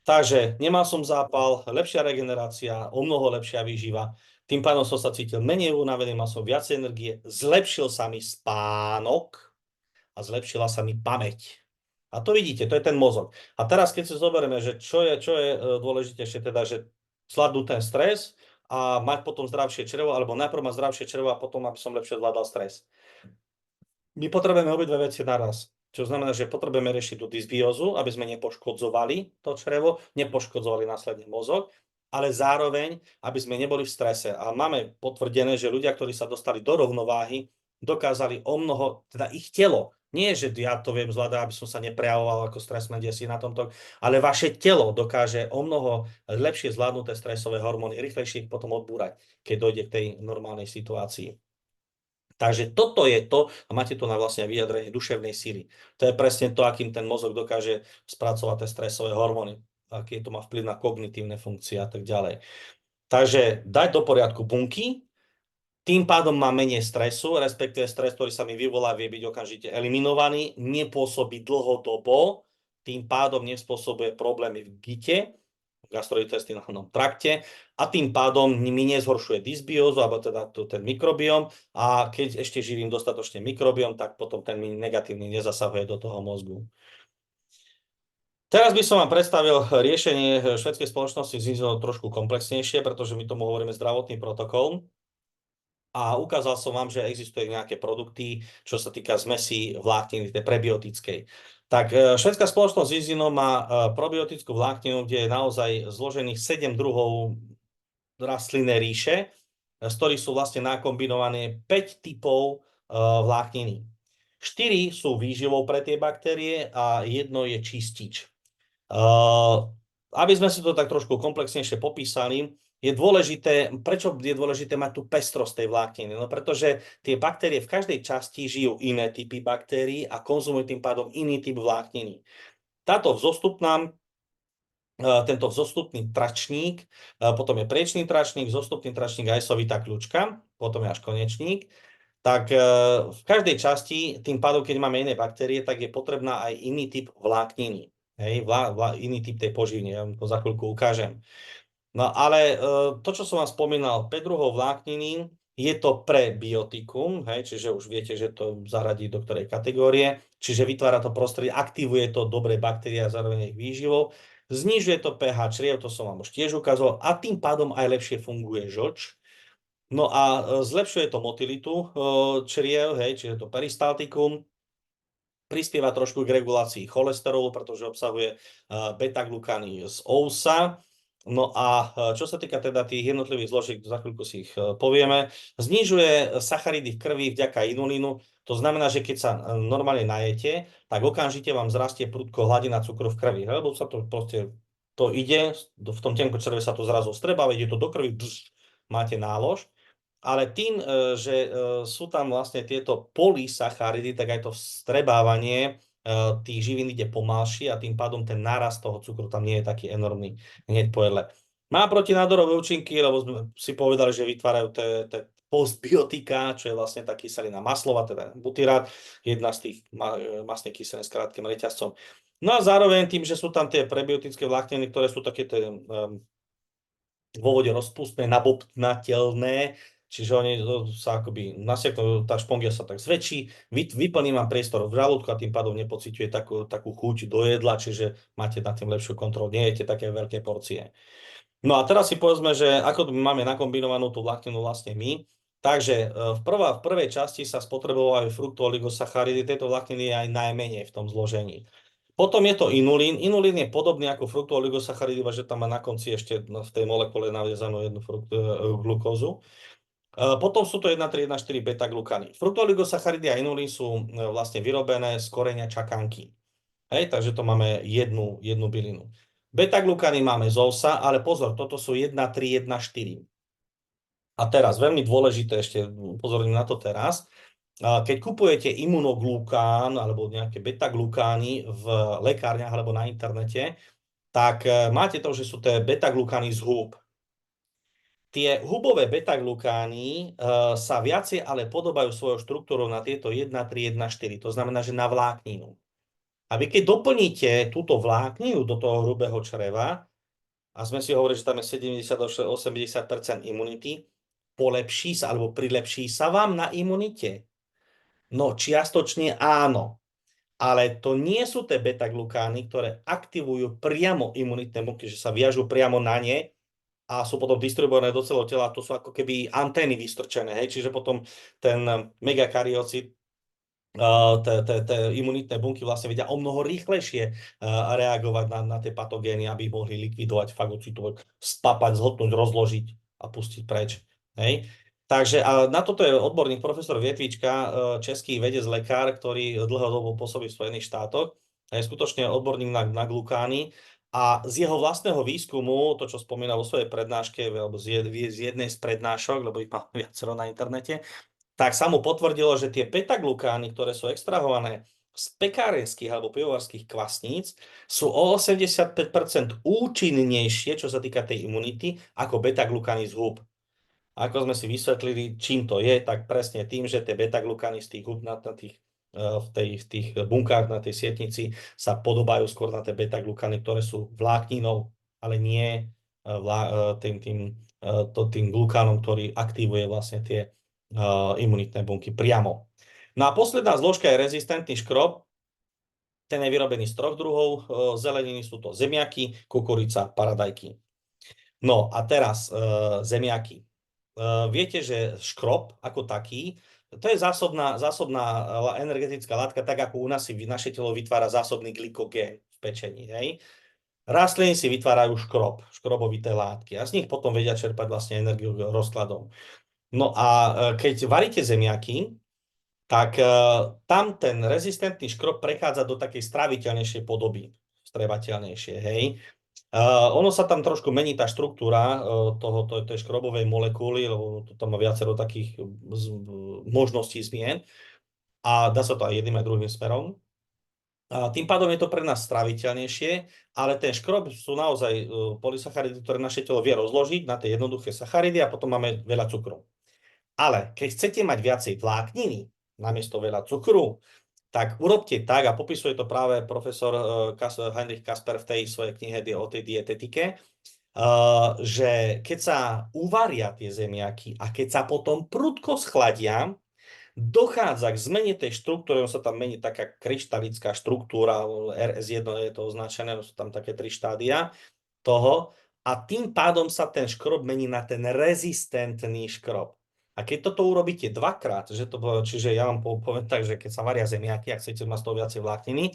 Takže nemal som zápal, lepšia regenerácia, o mnoho lepšia výživa. Tým pádom som sa cítil menej unavený, mal som viac energie, zlepšil sa mi spánok a zlepšila sa mi pamäť. A to vidíte, to je ten mozog. A teraz, keď si zoberieme, že čo je dôležitejšie, teda, že zvládnuť ten stres a mať potom zdravšie črevo, alebo najprv mať zdravšie črevo a potom, aby som lepšie zvládal stres. My potrebujeme obidve veci naraz. Čo znamená, že potrebujeme riešiť tú dysbiózu, aby sme nepoškodzovali to črevo, nepoškodzovali následne mozog, ale zároveň, aby sme neboli v strese. A máme potvrdené, že ľudia, ktorí sa dostali do rovnováhy, dokázali o mnoho, teda ich telo, nie, že ja to viem zvládať, aby som sa neprejavoval ako stresné desi na tomto, ale vaše telo dokáže o mnoho lepšie zvládnuté stresové hormóny, rýchlejšie ich potom odbúrať, keď dojde k tej normálnej situácii. Takže toto je to, a máte to na vlastne vyjadrenie duševnej síly. To je presne to, akým ten mozog dokáže spracovať tie stresové hormóny, aký to má vplyv na kognitívne funkcie a tak ďalej. Takže dať do poriadku bunky, tým pádom má menej stresu, respektíve stres, ktorý sa mi vyvolá, vie byť okamžite eliminovaný, nepôsobí dlhodobo, tým pádom nespôsobuje problémy v gite, gastrointestinálnom trakte a tým pádom mi nezhoršuje dysbiózu, alebo teda ten mikrobióm a keď ešte živím dostatočne mikrobióm, tak potom ten mi negatívne nezasahuje do toho mozgu. Teraz by som vám predstavil riešenie švédskej spoločnosti Zinzino trošku komplexnejšie, pretože my tomu hovoríme zdravotný protokol. A ukázal som vám, že existujú nejaké produkty, čo sa týka zmesí vlákniny, tej prebiotickej. Tak švédska spoločnosť Zinzino má probiotickú vlákninu, kde je naozaj zložených 7 druhov rastlinnej ríše, z ktorých sú vlastne nakombinované 5 typov vlákniny. 4 sú výživou pre tie baktérie a jedno je čistič. Aby sme si to tak trošku komplexnejšie popísali, je dôležité, prečo je dôležité mať tú pestrosť tej vlákniny? No pretože tie baktérie v každej časti žijú iné typy baktérií a konzumujú tým pádom iný typ vlákniny. Tento vzostupný tračník, potom je priečný tračník, vzostupný tračník a ajsovitá kľúčka, potom je až konečník. Tak v každej časti, tým pádom, keď máme iné baktérie, tak je potrebná aj iný typ vlákniny. Hej, iný typ tej poživiny, ja vám to za chvíľku ukážem. No ale to, čo som vám spomínal, 5 druhov vlákniny, je to prebiotikum, hej, čiže už viete, že to zaradí do ktorej kategórie, čiže vytvára to prostredie, aktivuje to dobré baktérie a zároveň ich výživou, znižuje to pH čriev, to som vám už tiež ukázal, a tým pádom aj lepšie funguje žlč. No a zlepšuje to motilitu čriev, hej, čiže to peristaltikum, prispieva trošku k regulácii cholesterolu, pretože obsahuje beta-glukany z ousa. No a čo sa týka teda tých jednotlivých zložiek, za chvíľku si ich povieme, znižuje sacharidy v krvi vďaka inulínu. To znamená, že keď sa normálne najete, tak okamžite vám zrastie prudko hladina cukru v krvi, lebo sa to proste, to ide, v tom tenkom čreve sa to zrazu streba, ide to do krvi, máte nálož. Ale tým, že sú tam vlastne tieto polysacharidy, tak aj to vstrebávanie tých živín ide pomalšie a tým pádom ten nárast toho cukru tam nie je taký enormný hneď po jedle. Má protinádorové účinky, lebo sme si povedali, že vytvárajú tie postbiotika, čo je vlastne tá kyselina maslová, teda butyrát, jedna z tých masných kyselín s krátkym reťazcom. No a zároveň tým, že sú tam tie prebiotické vlákniny, ktoré sú také vo vode rozpustné, nabobtnateľné, čiže oni sa akoby nasiaknú, tá špongia sa tak zväčší, vyplní vám priestor v žalúdku a tým pádom nepociťuje takú chuť do jedla, čiže máte na tým lepšiu kontrolu, nie jete také veľké porcie. No a teraz si povedzme, že ako máme nakombinovanú tú vlákninu vlastne my. Takže v prvej časti sa spotrebovajú fruktoligosacharidy, tieto vlákniny je aj najmenej v tom zložení. Potom je to inulín. Inulín je podobný ako fruktoligosacharidy, iba že tam má na konci ešte v tej molekule naviazanú jednu glukózu. Potom sú to 1,3, 1,4 beta-glukany. Fruktoligosacharidy a inulín sú vlastne vyrobené z koreňa čakanky. Hej, takže to máme jednu bylinu. Beta-glukany máme z ousa, ale pozor, toto sú 1,3, 1,4. A teraz, veľmi dôležité, ešte upozorním na to teraz, keď kupujete imunoglukán alebo nejaké beta-glukány v lekárniach alebo na internete, tak máte to, že sú to beta-glukány z húb. Tie hubové beta-glukány sa viacej ale podobajú svojou štruktúrou na tieto 1,3, 1,4, to znamená, že na vlákninu. A vy keď doplníte túto vlákninu do toho hrubého čreva, a sme si hovorili, že tam je 70-80% imunity, polepší sa alebo prilepší sa vám na imunite? No čiastočne áno, ale to nie sú tie beta-glukány, ktoré aktivujú priamo imunitné bunky, že sa viažú priamo na ne a sú potom distribuované do celého tela. To sú ako keby antény vystrčené, hej? Čiže potom ten megakaryocit, tie imunitné bunky vlastne vedia o mnoho rýchlejšie reagovať na tie patogény, aby ich mohli likvidovať, fagocitovať, spapať, zhltnúť, rozložiť a pustiť preč. Hej? Takže a na toto je odborník profesor Vietvička, český vedec, lekár, ktorý dlhodobo pôsobí v Spojených štátoch. Je skutočne odborník na glukány a z jeho vlastného výskumu, to čo spomínal vo svojej prednáške, alebo z jednej z prednášok, lebo ich má viacero na internete, tak sa mu potvrdilo, že tie beta-glukány, ktoré sú extrahované z pekárenských alebo pivovarských kvasníc, sú o 85% účinnejšie, čo sa týka tej imunity, ako beta-glukány z húb. Ako sme si vysvetlili, čím to je, tak presne tým, že tie beta-glukany z tých hub v tých bunkách na tej sietnici sa podobajú skôr na tie beta-glukany, ktoré sú vlákninou ale nie tým glukánom, ktorý aktivuje vlastne tie imunitné bunky priamo. No a posledná zložka je rezistentný škrob. Ten je vyrobený z 3 druhov zeleniny, sú to zemiaky, kukurica, paradajky. No a teraz zemiaky. Viete, že škrob ako taký, to je zásobná energetická látka, tak ako u nás si naše telo vytvára zásobný glykogén v pečení. Hej? Rastliny si vytvárajú škrobovité látky a z nich potom vedia čerpať vlastne energiu rozkladom. No a keď varíte zemiaky, tak tam ten rezistentný škrob prechádza do takej stráviteľnejšej podoby, strebateľnejšie, hej. Ono sa tam trošku mení tá štruktúra tej škrobovej molekuly, lebo to tam má viacero takých možností zmien a dá sa to aj jedným aj druhým smerom. Tým pádom je to pre nás stráviteľnejšie, ale ten škrob sú naozaj polysacharidy, ktoré naše telo vie rozložiť na tie jednoduché sacharidy a potom máme veľa cukru. Ale keď chcete mať viacej vlákniny, namiesto veľa cukru, tak urobte tak, a popisuje to práve profesor Heinrich Kasper v tej svojej knihe o tej dietetike, že keď sa uvaria tie zemiaky a keď sa potom prudko schladia, dochádza k zmene tej štruktúry, sa tam mení taká kryštalická štruktúra, RS1 je to označené, sú tam také 3 štádia toho, a tým pádom sa ten škrob mení na ten rezistentný škrob. A keď toto urobíte dvakrát, čiže ja vám poviem tak, že keď sa varia zemiaky, ak chcete mať z toho viacej vlákniny,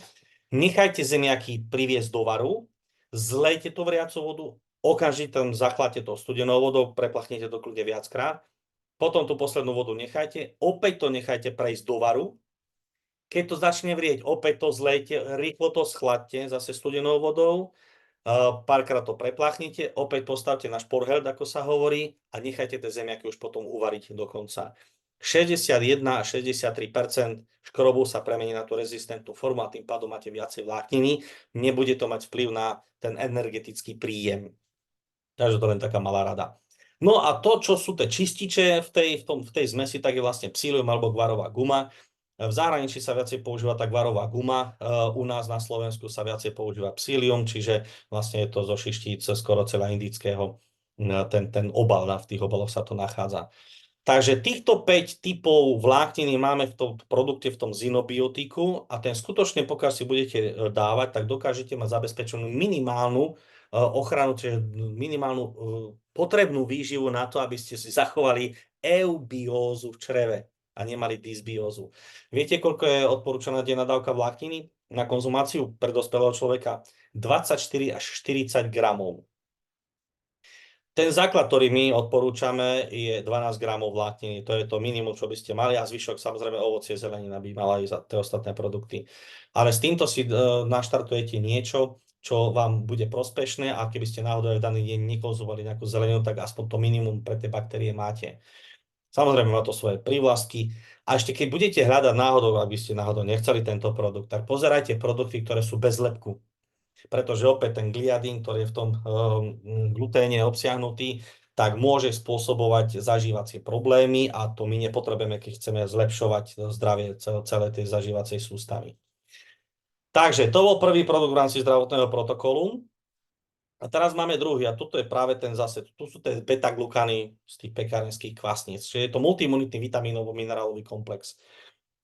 nechajte zemiaky priviesť do varu, zlejte to vriacou vodu, okamžite tam zachláte to studenou vodou, preplachnite to kľudne viackrát, potom tú poslednú vodu nechajte, opäť to nechajte prejsť do varu, keď to začne vrieť, opäť to zlejte, rýchlo to schladte zase studenou vodou, párkrát to prepláchnite, opäť postavte na šporheld, ako sa hovorí, a nechajte tie zemiaky už potom uvariť do konca. 61 až 63% škrobu sa premení na tú rezistentnú formu a tým pádom máte viacej vlákniny. Nebude to mať vplyv na ten energetický príjem. Takže to len taká malá rada. No a to, čo sú tie čističe v tej zmesi, tak je vlastne psyllium alebo gvarová guma. V zahraničí sa viacej používa tá gvarová guma, u nás na Slovensku sa viacej používa psyllium, čiže vlastne je to zo šištíc skoro celá indického, ten obal, v tých obaloch sa to nachádza. Takže týchto 5 typov vlákniny máme v tom produkte, v tom zinobiotiku, a ten skutočne, pokiaľ si budete dávať, tak dokážete mať zabezpečenú minimálnu ochranu, čiže minimálnu potrebnú výživu na to, aby ste si zachovali eubiózu v čreve a nemali dysbiózu. Viete, koľko je odporúčaná denná dávka vlákniny na konzumáciu pre dospelého človeka? 24 až 40 gramov. Ten základ, ktorý my odporúčame, je 12 gramov vlákniny. To je to minimum, čo by ste mali, a zvyšok samozrejme ovocie, zelenina by mala ísť za tie ostatné produkty. Ale s týmto si naštartujete niečo, čo vám bude prospešné, a keby ste náhodou v daný deň nekonzumovali nejakú zeleninu, tak aspoň to minimum pre tie baktérie máte. Samozrejme má to svoje prívlastky. A ešte keď budete hľadať náhodou, aby ste náhodou nechceli tento produkt, tak pozerajte produkty, ktoré sú bez lepku. Pretože opäť ten gliadín, ktorý je v tom gluténe obsiahnutý, tak môže spôsobovať zažívacie problémy, a to my nepotrebujeme, keď chceme zlepšovať zdravie celej tej zažívacej sústavy. Takže to bol prvý produkt v rámci zdravotného protokolu. A teraz máme druhý, a toto je práve ten zase, tu sú tie beta-glukany z tých pekárenských kvasníc, čiže je to multiimunitný vitamínovo-minerálový komplex.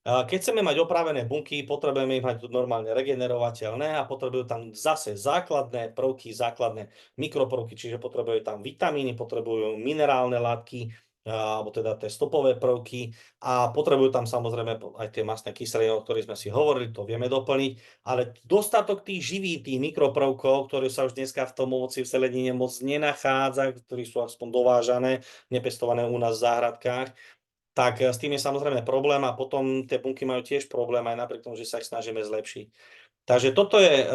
Keď chceme mať opravené bunky, potrebujeme ich mať normálne regenerovateľné a potrebujú tam zase základné prvky, základné mikroprvky, čiže potrebujú tam vitamíny, potrebujú minerálne látky, alebo teda tie stopové prvky, a potrebujú tam samozrejme aj tie mastné kyseliny, o ktorých sme si hovorili, to vieme doplniť, ale dostatok tých živých, tých mikroprvkov, ktoré sa už dneska v tom ovoci, v zelenine moc nenachádza, ktorí sú aspoň dovážané, nepestované u nás v záhradkách, tak s tým je samozrejme problém, a potom tie bunky majú tiež problém, aj napriek tomu, že sa ich snažíme zlepšiť. Takže toto je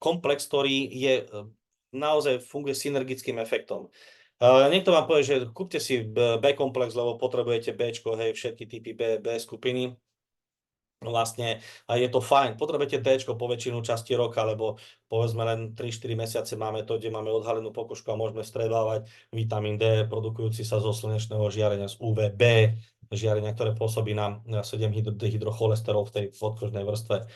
komplex, ktorý je naozaj funguje synergickým efektom. Niekto vám povie, že kúpte si B-komplex, lebo potrebujete Bčko, hej, všetky typy B skupiny. Vlastne je to fajn. Potrebujete Dčko po väčšinu časti roka, lebo povedzme len 3-4 mesiace máme to, kde máme odhalenú pokožku a môžeme vstrebávať vitamín D, produkujúci sa zo slnečného žiarenia, z UVB, žiarenia, ktoré pôsobí na 7-dehydrocholesterol v tej podkožnej vrstve.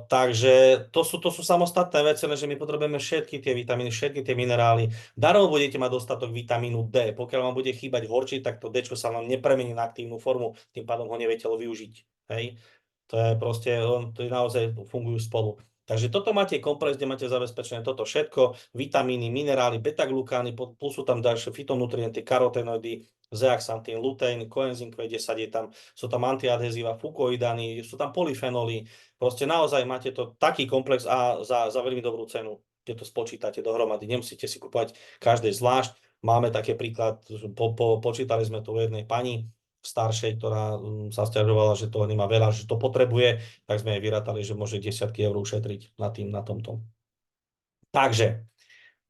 Takže to sú samostatné veci, lenže my potrebujeme všetky tie vitamíny, všetky tie minerály. Darmo budete mať dostatok vitamínu D. Pokiaľ vám bude chýbať horčí, tak to D sa vám nepremení na aktívnu formu, tým pádom ho nevie telo využiť. Hej? To je proste, to je naozaj fungujú spolu. Takže toto máte komplex, kde máte zabezpečené toto všetko, vitamíny, minerály, beta-glukány, plus sú tam ďalšie fytonutrienty, karotenoidy, zeaxantín, luteín, coenzym Q10 je tam, sú tam antiadhezíva, fukoidány, sú tam polyfenoly. Proste naozaj máte to taký komplex a za veľmi dobrú cenu, keď to spočítate dohromady. Nemusíte si kúpať každé zvlášť. Máme také príklad, počítali sme tu u jednej pani staršej, ktorá sa sťažovala, že toho nemá veľa, že to potrebuje, tak sme jej vyrátali, že môže desiatky eur ušetriť na tomto. Takže,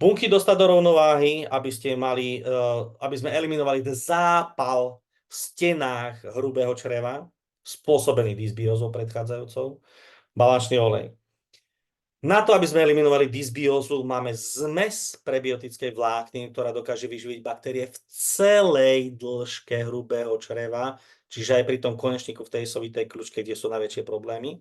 bunky dostať do rovnováhy, aby sme eliminovali ten zápal v stenách hrubého čreva, spôsobený dysbiózou predchádzajúcou, balančný olej. Na to, aby sme eliminovali dysbiózu, máme zmes prebiotickej vlákniny, ktorá dokáže vyživiť baktérie v celej dĺžke hrubého čreva, čiže aj pri tom konečníku v tej sovitej kľúčke, kde sú najväčšie problémy.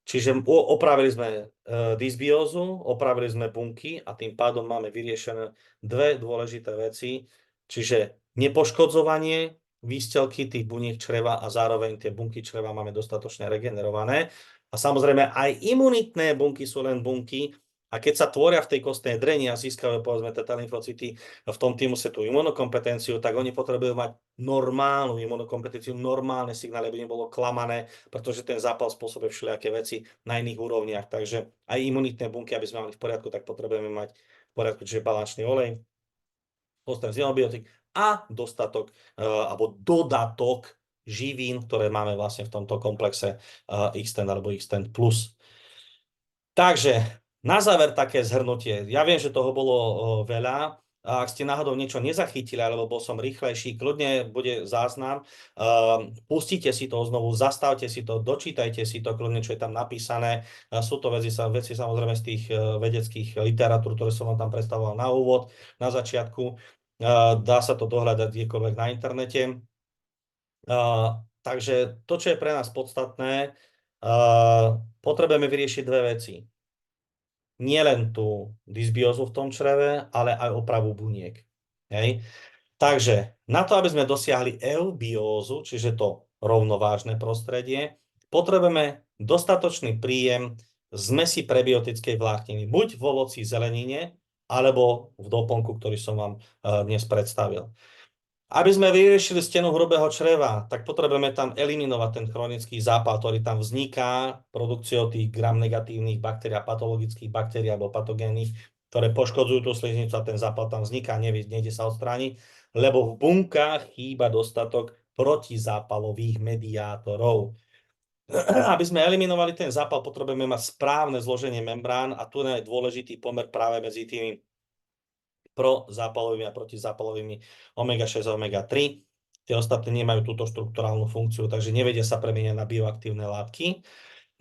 Čiže opravili sme dysbiózu, opravili sme bunky a tým pádom máme vyriešené dve dôležité veci, čiže nepoškodzovanie výstelky tých buniek čreva a zároveň tie bunky čreva máme dostatočne regenerované. A samozrejme aj imunitné bunky sú len bunky a keď sa tvoria v tej kostnej dreni a získajú povedzme tie lymfocyty v tom týmuse tú imunokompetenciu, tak oni potrebujú mať normálnu imunokompetenciu, normálne signály, aby nebolo klamané, pretože ten zápal spôsobuje všelijaké veci na iných úrovniach. Takže aj imunitné bunky, aby sme mali v poriadku, tak potrebujeme mať v poriadku, čiže balančný olej, postrem xenobiotik a dostatok alebo dodatok živín, ktoré máme vlastne v tomto komplexe Xtend alebo Xtend Plus. Takže na záver také zhrnutie. Ja viem, že toho bolo veľa. A ak ste náhodou niečo nezachytili, alebo bol som rýchlejší, kľudne bude záznam. Pustite si to znovu, zastavte si to, dočítajte si to kľudne, čo je tam napísané. Sú to veci samozrejme z tých vedeckých literatúr, ktoré som vám tam predstavoval na úvod, na začiatku. Dá sa to dohľadať kdekoľvek na internete. Takže to, čo je pre nás podstatné, potrebujeme vyriešiť dve veci. Nie len tú dysbiózu v tom čreve, ale aj opravu buniek. Hej. Takže na to, aby sme dosiahli eubiózu, čiže to rovnovážne prostredie, potrebujeme dostatočný príjem zmesi prebiotickej vlákniny, buď v ovoci, zelenine, alebo v doplnku, ktorý som vám dnes predstavil. Aby sme vyriešili stenu hrubého čreva, tak potrebujeme tam eliminovať ten chronický zápal, ktorý tam vzniká produkciou tých gram-negatívnych baktérií a patologických baktérií alebo patogénnych, ktoré poškodzujú tú sliznicu a ten zápal tam vzniká, nejde sa odstrániť, lebo v bunkách chýba dostatok protizápalových mediátorov. Aby sme eliminovali ten zápal, potrebujeme mať správne zloženie membrán a tu je dôležitý pomer práve medzi tými prozápalovými a protizápalovými omega-6 a omega-3. Tie ostatné nemajú túto štrukturálnu funkciu, takže nevedia sa premeniať na bioaktívne látky.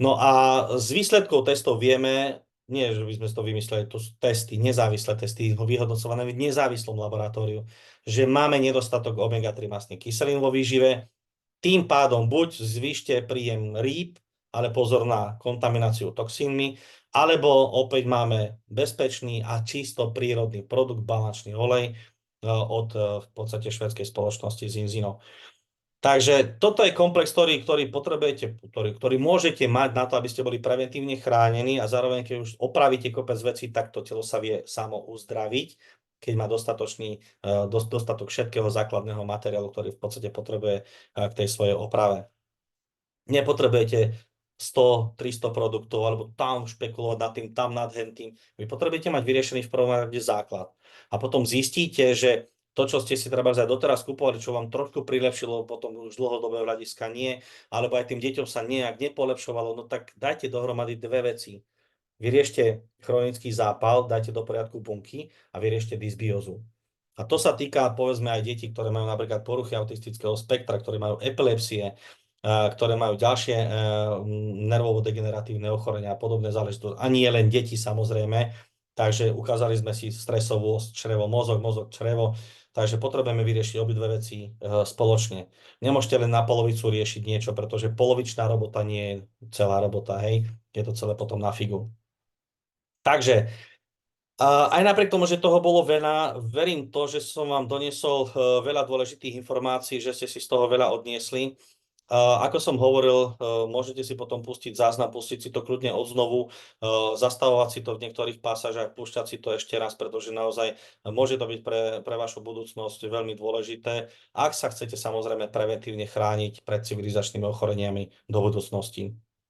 No a z výsledkov testov vieme, nie, že by sme to vymysleli, to sú testy, nezávislé testy, vyhodnocované v nezávislom laboratóriu, že máme nedostatok omega-3 mastných kyselín vo výžive. Tým pádom buď zvýšte príjem rýb, ale pozor na kontamináciu toxínmi, alebo opäť máme bezpečný a čisto prírodný produkt, balančný olej od v podstate švédskej spoločnosti Zinzino. Takže toto je komplex, ktorý potrebujete, ktorý môžete mať na to, aby ste boli preventívne chránení a zároveň, keď už opravíte kopec vecí, tak to telo sa vie samo uzdraviť, keď má dostatok všetkého základného materiálu, ktorý v podstate potrebuje k tej svojej oprave. Nepotrebujete 100, 300 produktov, alebo tam špekulovať nad tým, tam nad hentým. Vy potrebujete mať vyriešený v prvom rade základ. A potom zistíte, že to, čo ste si treba aj doteraz kupovali, čo vám trošku prilepšilo, potom už dlhodobého hľadiska nie, alebo aj tým deťom sa nejak nepolepšovalo, no tak dajte dohromady dve veci. Vyriešte chronický zápal, dajte do poriadku bunky a vyriešte dysbiózu. A to sa týka, povedzme, aj detí, ktoré majú napríklad poruchy autistického spektra, ktoré majú epilepsie, ktoré majú ďalšie nervovo-degeneratívne ochorenia a podobné záležitosti. A nie len deti, samozrejme. Takže ukázali sme si stresovú os črevo, mozog, črevo, takže potrebujeme vyriešiť obidve veci spoločne. Nemôžete len na polovicu riešiť niečo, pretože polovičná robota nie je celá robota, hej. Je to celé potom na figu. Takže aj napriek tomu, že toho bolo veľa, verím to, že som vám doniesol veľa dôležitých informácií, že ste si z toho veľa odniesli. Ako som hovoril, môžete si potom pustiť záznam, pustiť si to kľudne odznovu, zastavovať si to v niektorých pasážach, púšťať si to ešte raz, pretože naozaj môže to byť pre vašu budúcnosť veľmi dôležité, ak sa chcete samozrejme preventívne chrániť pred civilizačnými ochoreniami do budúcnosti.